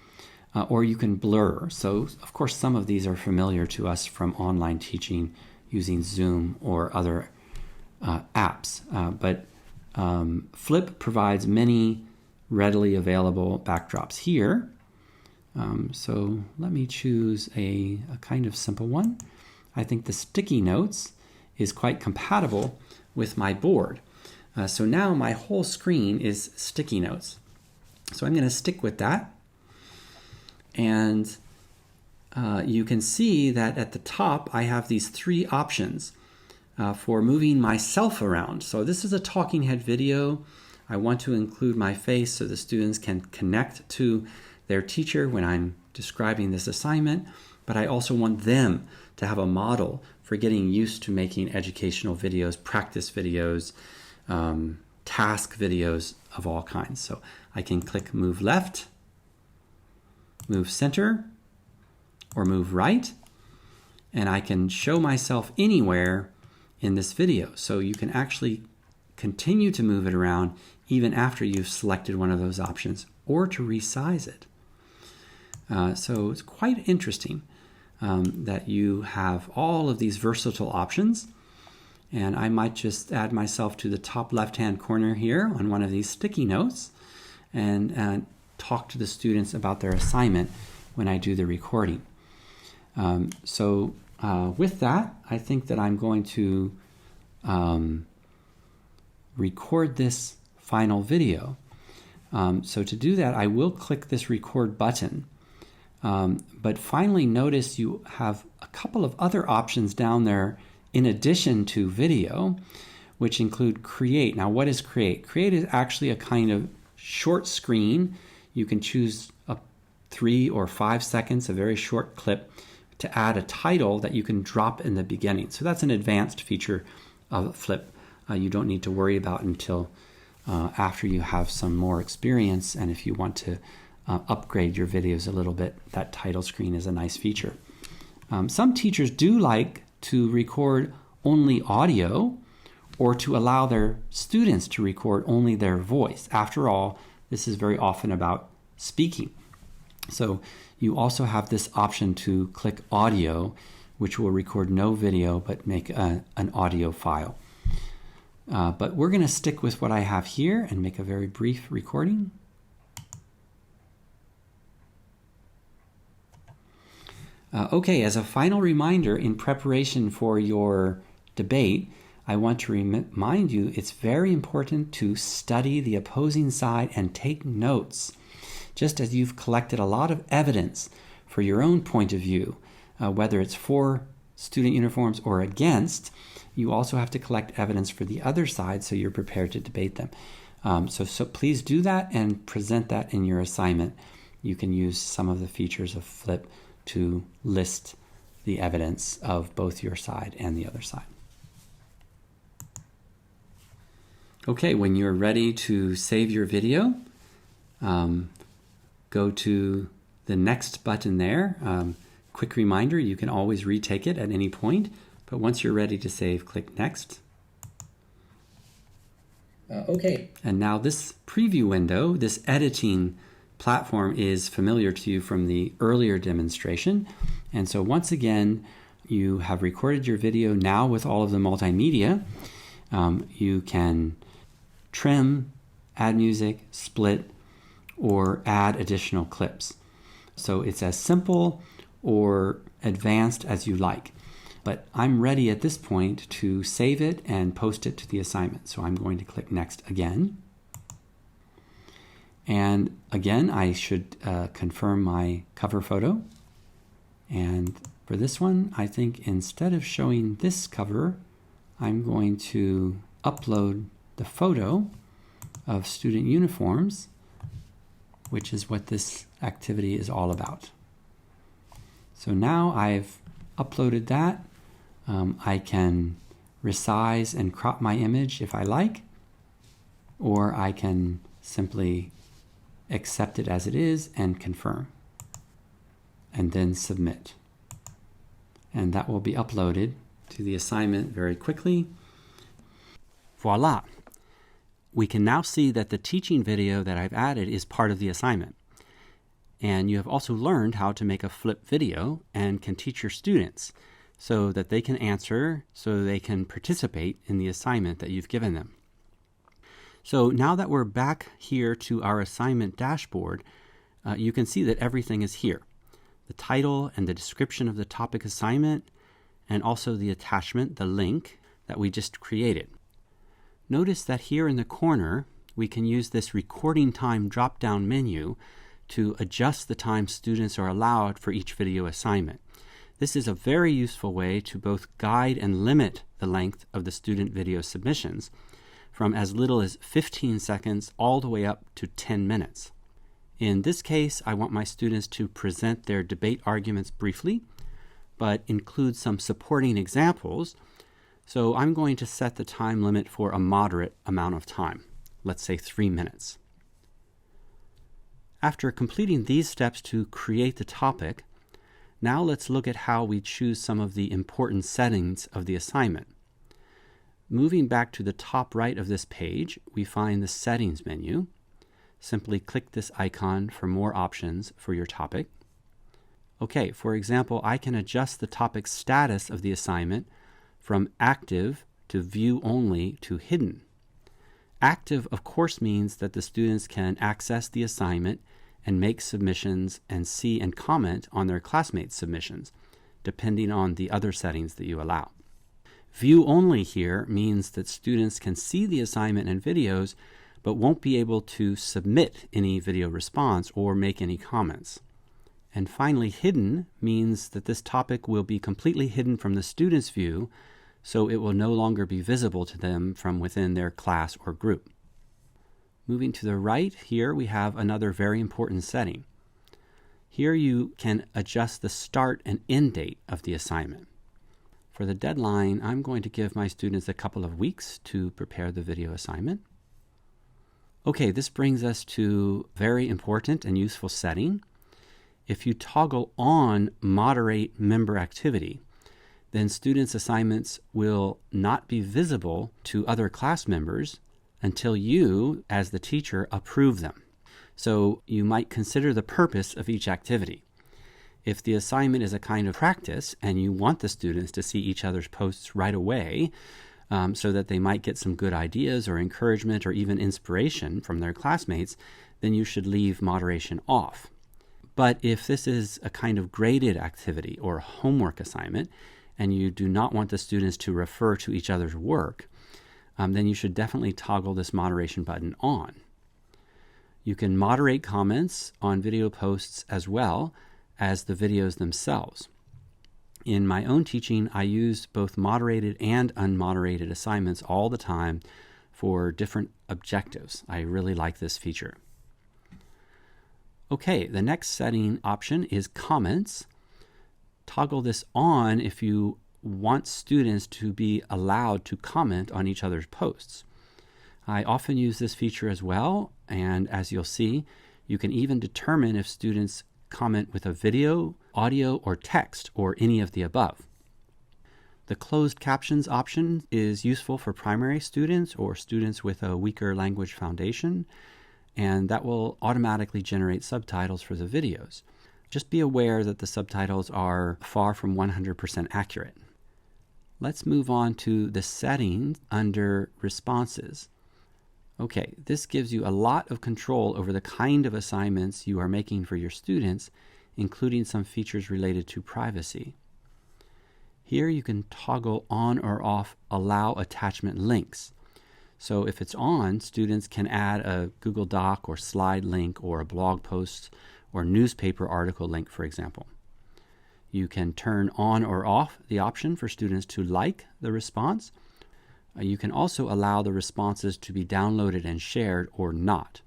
or you can blur. So, of course, some of these are familiar to us from online teaching using Zoom or other apps. But Flip provides many readily available backdrops here. So let me choose a kind of simple one. I think the sticky notes is quite compatible with my board. So now my whole screen is sticky notes. So I'm going to stick with that. And you can see that at the top I have these 3 options for moving myself around. So this is a talking head video. I want to include my face so the students can connect to their teacher when I'm describing this assignment, but I also want them to have a model for getting used to making educational videos, practice videos, task videos of all kinds. So I can click move left, move center, or move right, and I can show myself anywhere in this video. So you can actually continue to move it around even after you've selected one of those options or to resize it. So it's quite interesting that you have all of these versatile options. And I might just add myself to the top left-hand corner here on one of these sticky notes and talk to the students about their assignment when I do the recording. With that, I think that I'm going to record this final video. So to do that, I will click this record button. But finally, notice you have a couple of other options down there in addition to video, which include create. Now, what is create? Create is actually a kind of short screen. You can choose 3 or 5 seconds, a very short clip, to add a title that you can drop in the beginning. So that's an advanced feature of Flip. You don't need to worry about until after you have some more experience, and if you want to upgrade your videos a little bit, that title screen is a nice feature. Some teachers do like to record only audio or to allow their students to record only their voice. After all, this is very often about speaking. So you also have this option to click audio, which will record no video but make an audio file. But we're going to stick with what I have here and make a very brief recording. Okay, as a final reminder, in preparation for your debate, I want to remind you it's very important to study the opposing side and take notes. Just as you've collected a lot of evidence for your own point of view, whether it's for student uniforms or against, you also have to collect evidence for the other side so you're prepared to debate them. So please do that and present that in your assignment. You can use some of the features of Flip to list the evidence of both your side and the other side. Okay, when you're ready to save your video, go to the next button there. Quick reminder, you can always retake it at any point, but once you're ready to save, click Next. Okay. And now this preview window, this editing platform, is familiar to you from the earlier demonstration. And so once again, you have recorded your video now with all of the multimedia. You can trim, add music, split, or add additional clips. So it's as simple or advanced as you like. But I'm ready at this point to save it and post it to the assignment. So I'm going to click Next again. And again, I should confirm my cover photo. And for this one, I think instead of showing this cover, I'm going to upload the photo of student uniforms, which is what this activity is all about. So now I've uploaded that. I can resize and crop my image if I like, or I can simply accept it as it is and confirm, and then submit. And that will be uploaded to the assignment very quickly. Voila! We can now see that the teaching video that I've added is part of the assignment. And you have also learned how to make a Flip video and can teach your students so that they can answer, so they can participate in the assignment that you've given them. So now that we're back here to our assignment dashboard, you can see that everything is here. The title and the description of the topic assignment, and also the attachment, the link that we just created. Notice that here in the corner, we can use this recording time drop-down menu to adjust the time students are allowed for each video assignment. This is a very useful way to both guide and limit the length of the student video submissions from as little as 15 seconds all the way up to 10 minutes. In this case, I want my students to present their debate arguments briefly, but include some supporting examples. So I'm going to set the time limit for a moderate amount of time, let's say 3 minutes. After completing these steps to create the topic, now let's look at how we choose some of the important settings of the assignment. Moving back to the top right of this page, we find the Settings menu. simply click this icon for more options for your topic. Okay, for example, I can adjust the topic status of the assignment from active to view only to hidden. Active, of course, means that the students can access the assignment and make submissions and see and comment on their classmates' submissions, depending on the other settings that you allow. View only here means that students can see the assignment and videos, but won't be able to submit any video response or make any comments. And finally, hidden means that this topic will be completely hidden from the student's view, so it will no longer be visible to them from within their class or group. Moving to the right, here we have another very important setting. Here you can adjust the start and end date of the assignment. For the deadline, I'm going to give my students a couple of weeks to prepare the video assignment. Okay, this brings us to a very important and useful setting. If you toggle on Moderate Member Activity, then students' assignments will not be visible to other class members until you, as the teacher, approve them. So you might consider the purpose of each activity. If the assignment is a kind of practice and you want the students to see each other's posts right away, so that they might get some good ideas or encouragement or even inspiration from their classmates, then you should leave moderation off. But if this is a kind of graded activity or homework assignment, and you do not want the students to refer to each other's work, then you should definitely toggle this moderation button on. You can moderate comments on video posts as well as the videos themselves. In my own teaching, I use both moderated and unmoderated assignments all the time for different objectives. I really like this feature. Okay, the next setting option is comments. Toggle this on if you want students to be allowed to comment on each other's posts. I often use this feature as well, and as you'll see, you can even determine if students comment with a video, audio, or text, or any of the above. The closed captions option is useful for primary students or students with a weaker language foundation, and that will automatically generate subtitles for the videos. Just be aware that the subtitles are far from 100% accurate. Let's move on to the settings under responses. Okay, this gives you a lot of control over the kind of assignments you are making for your students, including some features related to privacy. Here you can toggle on or off Allow Attachment Links. So if it's on, students can add a Google Doc or slide link or a blog post or newspaper article link, for example. You can turn on or off the option for students to like the response. You can also allow the responses to be downloaded and shared or not,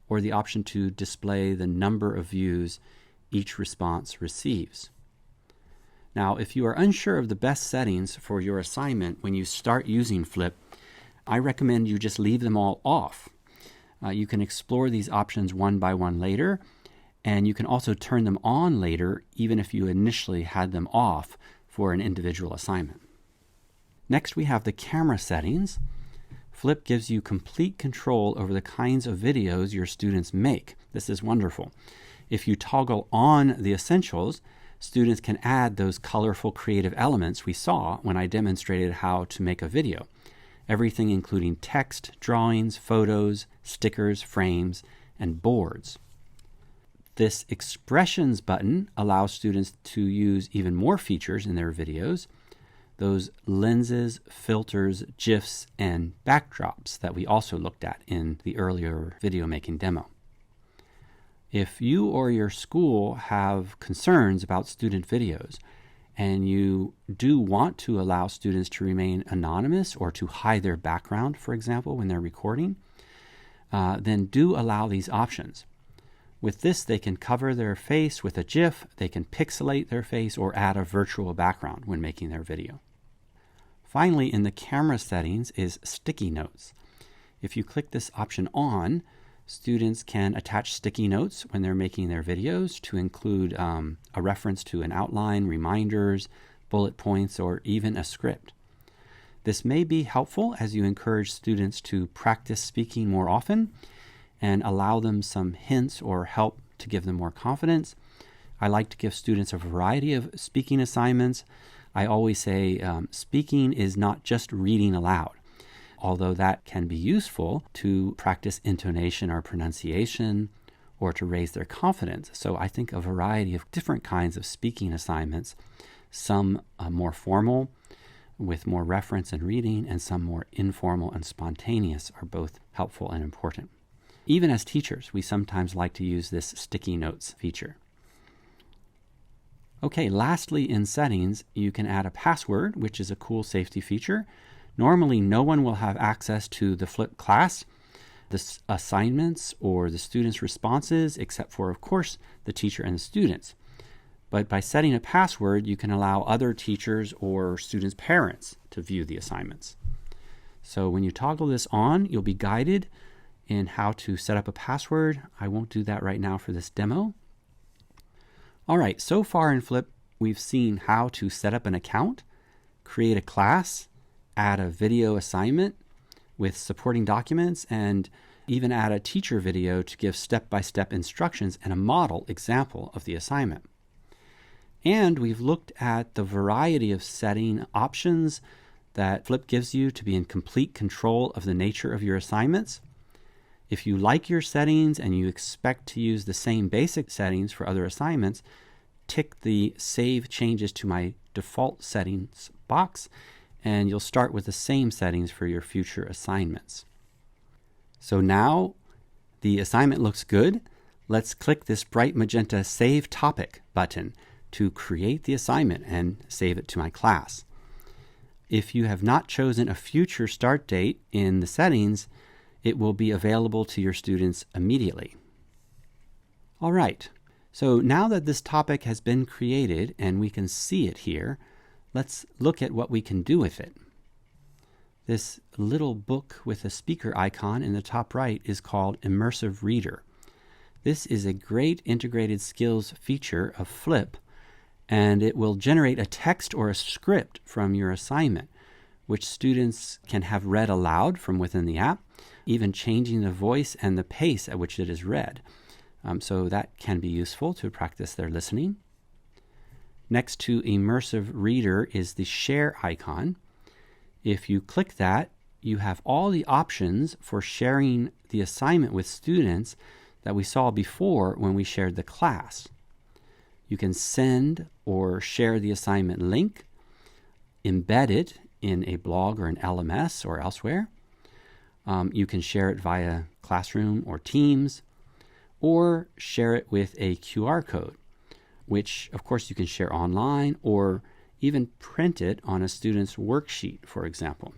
or the option to display the number of views each response receives. Now, if you are unsure of the best settings for your assignment when you start using Flip, I recommend you just leave them all off. You can explore these options one by one later, and you can also turn them on later, even if you initially had them off for an individual assignment. Next, we have the camera settings. Flip gives you complete control over the kinds of videos your students make. This is wonderful. If you toggle on the essentials, students can add those colorful creative elements we saw when I demonstrated how to make a video. Everything including text, drawings, photos, stickers, frames, and boards. This expressions button allows students to use even more features in their videos. Those lenses, filters, GIFs, and backdrops that we also looked at in the earlier video making demo. If you or your school have concerns about student videos and you do want to allow students to remain anonymous or to hide their background, for example, when they're recording, then do allow these options. With this, they can cover their face with a GIF, they can pixelate their face, or add a virtual background when making their video. Finally, in the camera settings is sticky notes. If you click this option on, students can attach sticky notes when they're making their videos to include a reference to an outline, reminders, bullet points, or even a script. This may be helpful as you encourage students to practice speaking more often, and allow them some hints or help to give them more confidence. I like to give students a variety of speaking assignments. I always say speaking is not just reading aloud, although that can be useful to practice intonation or pronunciation or to raise their confidence. So I think a variety of different kinds of speaking assignments, some more formal with more reference and reading, and some more informal and spontaneous, are both helpful and important. Even as teachers, we sometimes like to use this sticky notes feature. Okay, lastly, in settings, you can add a password, which is a cool safety feature. Normally, no one will have access to the flipped class, the assignments, or the students' responses, except for, of course, the teacher and the students. But by setting a password, you can allow other teachers or students' parents to view the assignments. So when you toggle this on, you'll be guided in how to set up a password. I won't do that right now for this demo. All right, so far in Flip, we've seen how to set up an account, create a class, add a video assignment with supporting documents, and even add a teacher video to give step-by-step instructions and a model example of the assignment. And we've looked at the variety of setting options that Flip gives you to be in complete control of the nature of your assignments. If you like your settings and you expect to use the same basic settings for other assignments, tick the Save Changes to My Default Settings box, and you'll start with the same settings for your future assignments. So now the assignment looks good. Let's click this bright magenta Save Topic button to create the assignment and save it to my class. If you have not chosen a future start date in the settings, it will be available to your students immediately. All right, so now that this topic has been created and we can see it here, let's look at what we can do with it. This little book with a speaker icon in the top right is called Immersive Reader. This is a great integrated skills feature of Flip, and it will generate a text or a script from your assignment, which students can have read aloud from within the app, even changing the voice and the pace at which it is read. So that can be useful to practice their listening. Next to Immersive Reader is the share icon. If you click that, you have all the options for sharing the assignment with students that we saw before when we shared the class. You can send or share the assignment link, embed it in a blog or an LMS or elsewhere. You can share it via Classroom or Teams, or share it with a QR code, which of course you can share online or even print it on a student's worksheet, for example.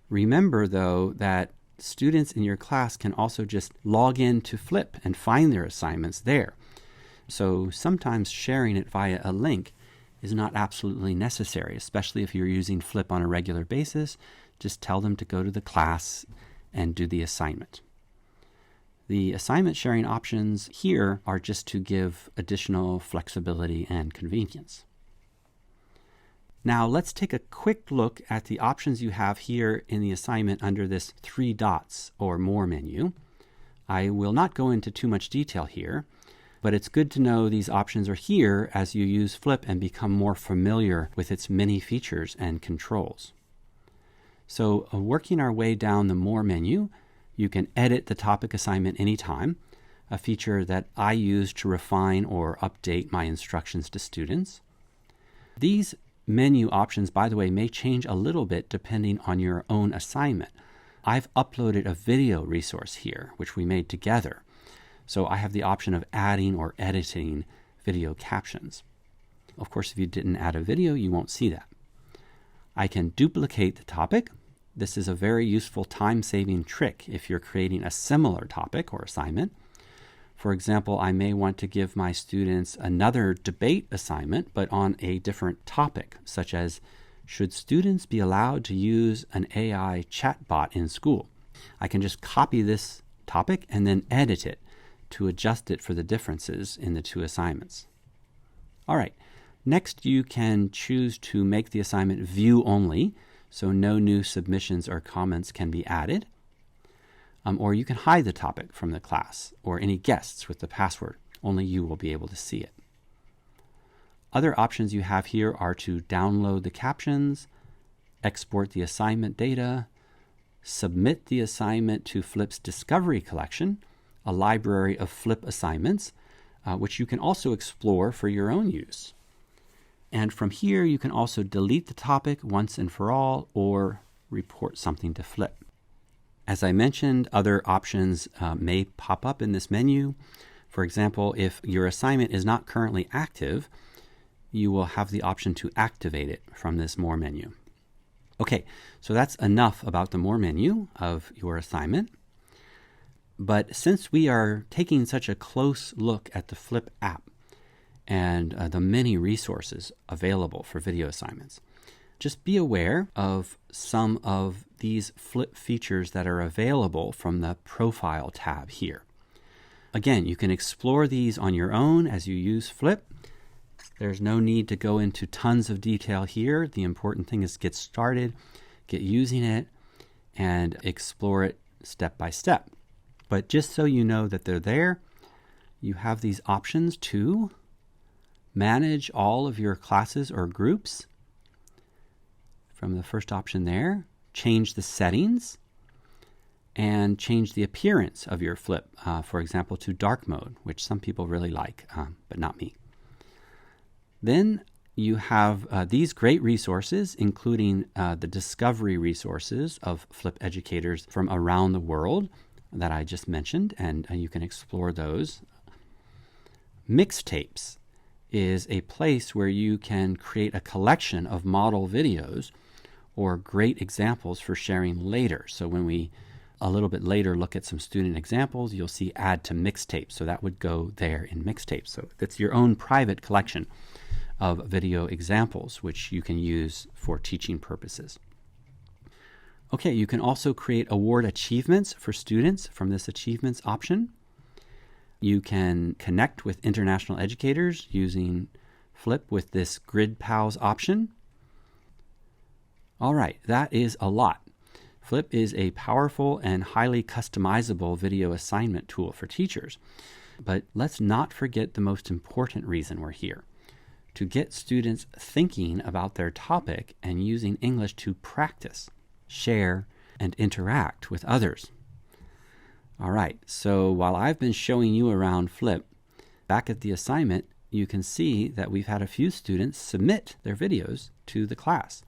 Remember though that students in your class can also just log in to Flip and find their assignments there. So sometimes sharing it via a link is not absolutely necessary, especially if you're using Flip on a regular basis. Just tell them to go to the class and do the assignment. The assignment sharing options here are just to give additional flexibility and convenience. Now let's take a quick look at the options you have here in the assignment under this 3 dots or More menu. I will not go into too much detail here, but it's good to know these options are here as you use Flip and become more familiar with its many features and controls. So working our way down the More menu, you can edit the topic assignment anytime, a feature that I use to refine or update my instructions to students. These menu options, by the way, may change a little bit depending on your own assignment. I've uploaded a video resource here, which we made together. So I have the option of adding or editing video captions. Of course, if you didn't add a video, you won't see that. I can duplicate the topic. This is a very useful time-saving trick if you're creating a similar topic or assignment. For example, I may want to give my students another debate assignment, but on a different topic, such as, should students be allowed to use an AI chatbot in school? I can just copy this topic and then edit it to adjust it for the differences in the 2 assignments. All right, next you can choose to make the assignment view only, so no new submissions or comments can be added. or you can hide the topic from the class or any guests with the password. Only you will be able to see it. Other options you have here are to download the captions, export the assignment data, submit the assignment to Flip's Discovery Collection, a library of Flip assignments, which you can also explore for your own use. And from here, you can also delete the topic once and for all, or report something to Flip. As I mentioned, other options may pop up in this menu. For example, if your assignment is not currently active, you will have the option to activate it from this More menu. Okay, so that's enough about the More menu of your assignment. But since we are taking such a close look at the Flip app and the many resources available for video assignments, just be aware of some of these Flip features that are available from the Profile tab here. Again, you can explore these on your own as you use Flip. There's no need to go into tons of detail here. The important thing is get started, get using it, and explore it step by step. But just so you know that they're there, you have these options to manage all of your classes or groups. From the first option there, change the settings, and change the appearance of your Flip, for example, to dark mode, which some people really like, but not me. Then you have these great resources, including the discovery resources of Flip educators from around the world that I just mentioned, and you can explore those. Mixtapes is a place where you can create a collection of model videos or great examples for sharing later. So when we a little bit later look at some student examples, you'll see add to mixtapes. So that would go there in mixtapes. So that's your own private collection of video examples, which you can use for teaching purposes. Okay, you can also create award achievements for students from this achievements option. You can connect with international educators using Flip with this Grid Pals option. All right, that is a lot. Flip is a powerful and highly customizable video assignment tool for teachers. But let's not forget the most important reason we're here: to get students thinking about their topic and using English to practice, share, and interact with others. All right, so while I've been showing you around Flip, back at the assignment, you can see that we've had a few students submit their videos to the class.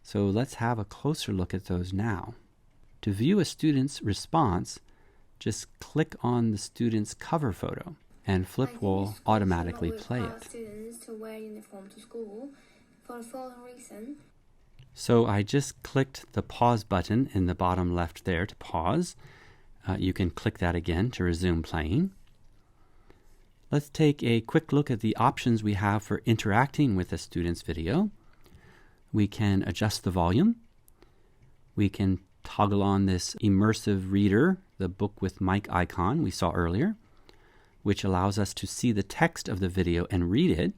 So let's have a closer look at those now. To view a student's response, just click on the student's cover photo, and Flip will automatically play it. Students to wear uniform to school for the following reason. So I just clicked the pause button in the bottom left there to pause. You can click that again to resume playing. Let's take a quick look at the options we have for interacting with a student's video. We can adjust the volume. We can toggle on this immersive reader, the book with mic icon we saw earlier, which allows us to see the text of the video and read it,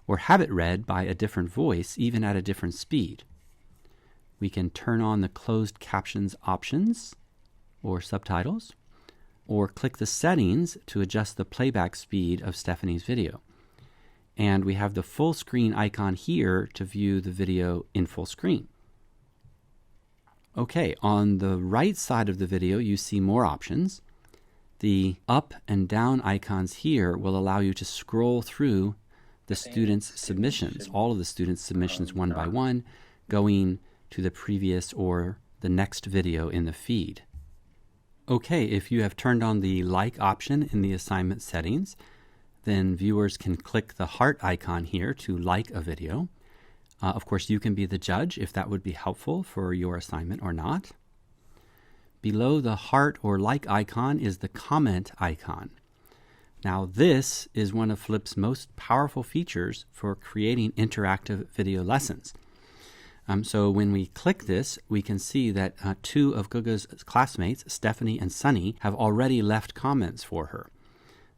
or have it read by a different voice, even at a different speed. We can turn on the closed captions options or subtitles, or click the settings to adjust the playback speed of Stephanie's video. And we have the full screen icon here to view the video in full screen. Okay, on the right side of the video, you see more options. The up and down icons here will allow you to scroll through the students' submissions, all of the students' submissions one by one, going to the previous or the next video in the feed. Okay, if you have turned on the like option in the assignment settings, then viewers can click the heart icon here to like a video. Of course, you can be the judge if that would be helpful for your assignment or not. Below the heart or like icon is the comment icon. Now, this is one of Flip's most powerful features for creating interactive video lessons. So when we click this, we can see that two of Guga's classmates, Stephanie and Sunny, have already left comments for her.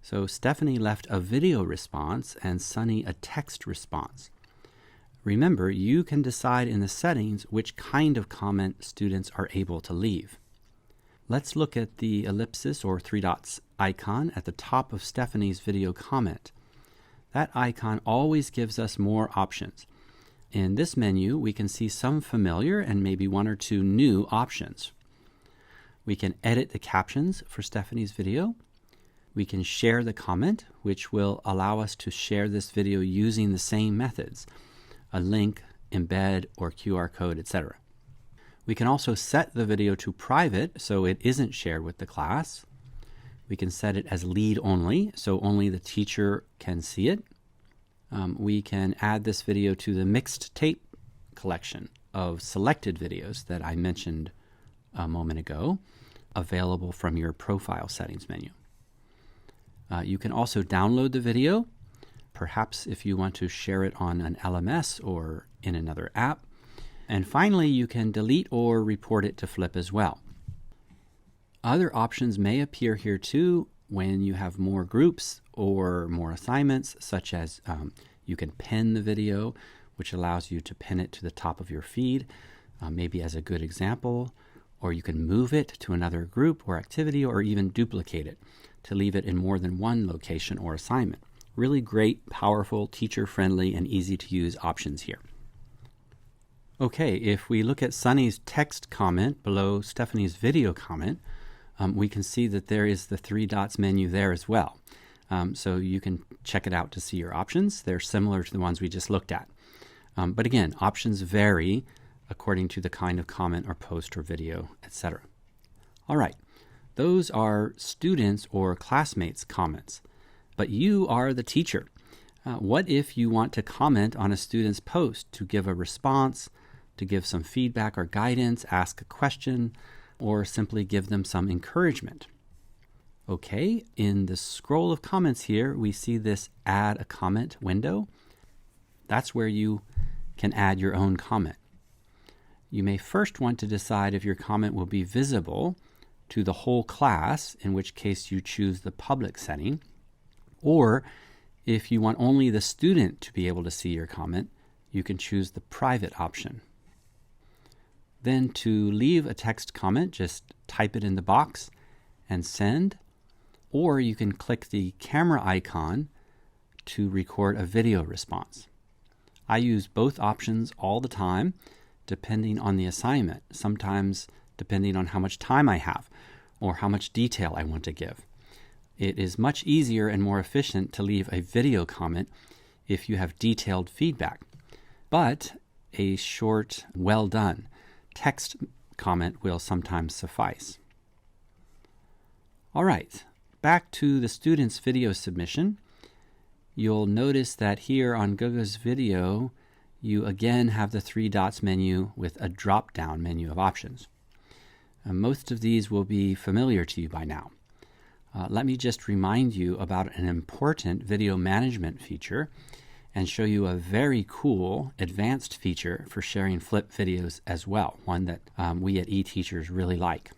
So Stephanie left a video response and Sunny a text response. Remember, you can decide in the settings which kind of comment students are able to leave. Let's look at the ellipsis or three dots icon at the top of Stephanie's video comment. That icon always gives us more options. In this menu, we can see some familiar and maybe one or two new options. We can edit the captions for Stephanie's video. We can share the comment, which will allow us to share this video using the same methods, a link, embed, or QR code, etc. We can also set the video to private so it isn't shared with the class. We can set it as lead only, so only the teacher can see it. We can add this video to the mixed tape collection of selected videos that I mentioned a moment ago, available from your profile settings menu. You can also download the video, perhaps if you want to share it on an LMS or in another app. And finally, you can delete or report it to Flip as well. Other options may appear here too when you have more groups or more assignments, such as you can pin the video, which allows you to pin it to the top of your feed, maybe as a good example, or you can move it to another group or activity, or even duplicate it to leave it in more than one location or assignment. Really great, powerful, teacher-friendly, and easy-to-use options here. Okay, if we look at Sunny's text comment below Stephanie's video comment, we can see that there is the three dots menu there as well. So you can check it out to see your options. They're similar to the ones we just looked at. But again, options vary according to the kind of comment or post or video, etc. All right, those are students' or classmates' comments. But you are the teacher. What if you want to comment on a student's post to give a response, to give some feedback or guidance, ask a question, or simply give them some encouragement? Okay, in the scroll of comments here, we see this Add a Comment window. That's where you can add your own comment. You may first want to decide if your comment will be visible to the whole class, in which case you choose the public setting, or if you want only the student to be able to see your comment, you can choose the private option. Then to leave a text comment, just type it in the box and send, or you can click the camera icon to record a video response. I use both options all the time, depending on the assignment, sometimes depending on how much time I have or how much detail I want to give. It is much easier and more efficient to leave a video comment if you have detailed feedback, but a short, well done text comment will sometimes suffice. All right, back to the student's video submission. You'll notice that here on Gogo's video, you again have the three dots menu with a drop-down menu of options. Most of these will be familiar to you by now. Let me just remind you about an important video management feature and show you a very cool advanced feature for sharing Flip videos as well, one that we at eTeachers really like.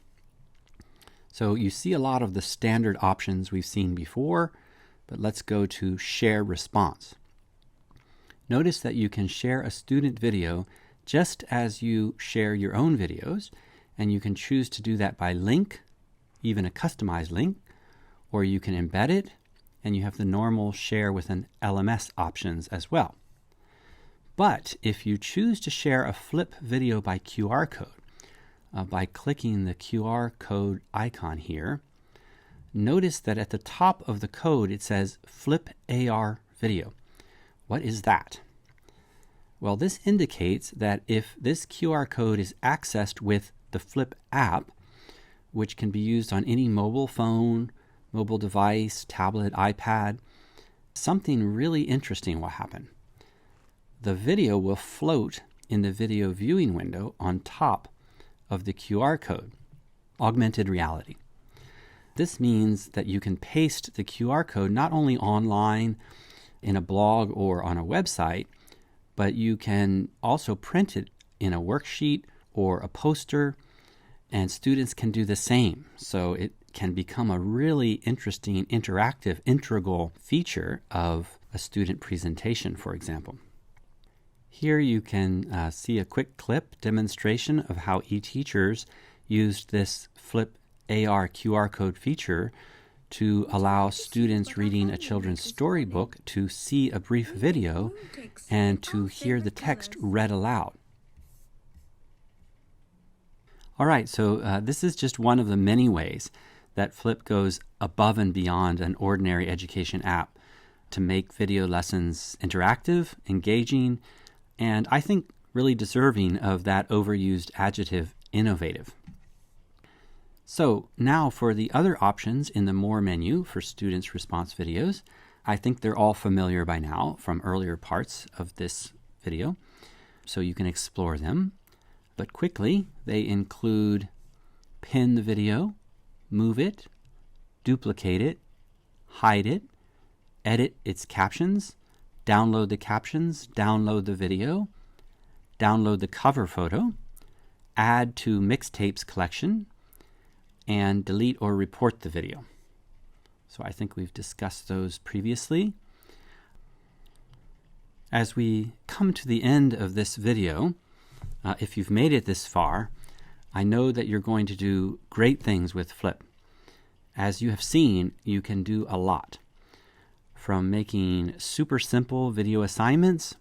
So you see a lot of the standard options we've seen before, but let's go to Share Response. Notice that you can share a student video just as you share your own videos, and you can choose to do that by link, even a customized link, or you can embed it, and you have the normal share with an LMS options as well. But if you choose to share a Flip video by QR code, by clicking the QR code icon here, notice that at the top of the code it says Flip AR video. What is that? Well, this indicates that if this QR code is accessed with the Flip app, which can be used on any mobile phone, mobile device, tablet, iPad, something really interesting will happen. The video will float in the video viewing window on top of the QR code, augmented reality. This means that you can paste the QR code not only online in a blog or on a website, but you can also print it in a worksheet or a poster, and students can do the same. So it can become a really interesting, interactive, integral feature of a student presentation, for example. Here you can see a quick clip demonstration of how eTeachers used this Flip AR QR code feature to allow students reading a children's storybook to see a brief video and to hear the text read aloud. All right, so this is just one of the many ways that Flip goes above and beyond an ordinary education app to make video lessons interactive, engaging, and I think really deserving of that overused adjective, innovative. So now for the other options in the More menu for students' response videos. I think they're all familiar by now from earlier parts of this video, so you can explore them. But quickly, they include pin the video, move it, duplicate it, hide it, edit its captions, download the captions, download the video, download the cover photo, add to mixtapes collection, and delete or report the video. So I think we've discussed those previously. As we come to the end of this video, if you've made it this far, I know that you're going to do great things with Flip. As you have seen, you can do a lot. From making super simple video assignments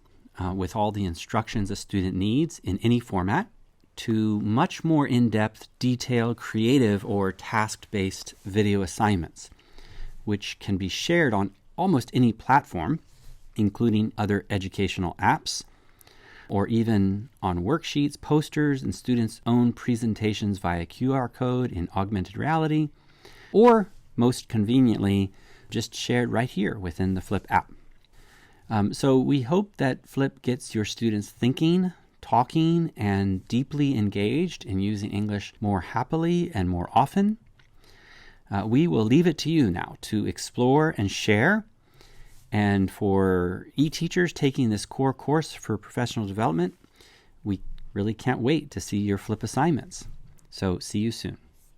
with all the instructions a student needs in any format, to much more in-depth, detailed, creative, or task-based video assignments, which can be shared on almost any platform, including other educational apps, or even on worksheets, posters, and students' own presentations via QR code in augmented reality, or most conveniently, just shared right here within the Flip app. So we hope that Flip gets your students thinking, talking, and deeply engaged in using English more happily and more often. We will leave it to you now to explore and share. And for e-teachers taking this core course for professional development, we really can't wait to see your Flip assignments. So see you soon.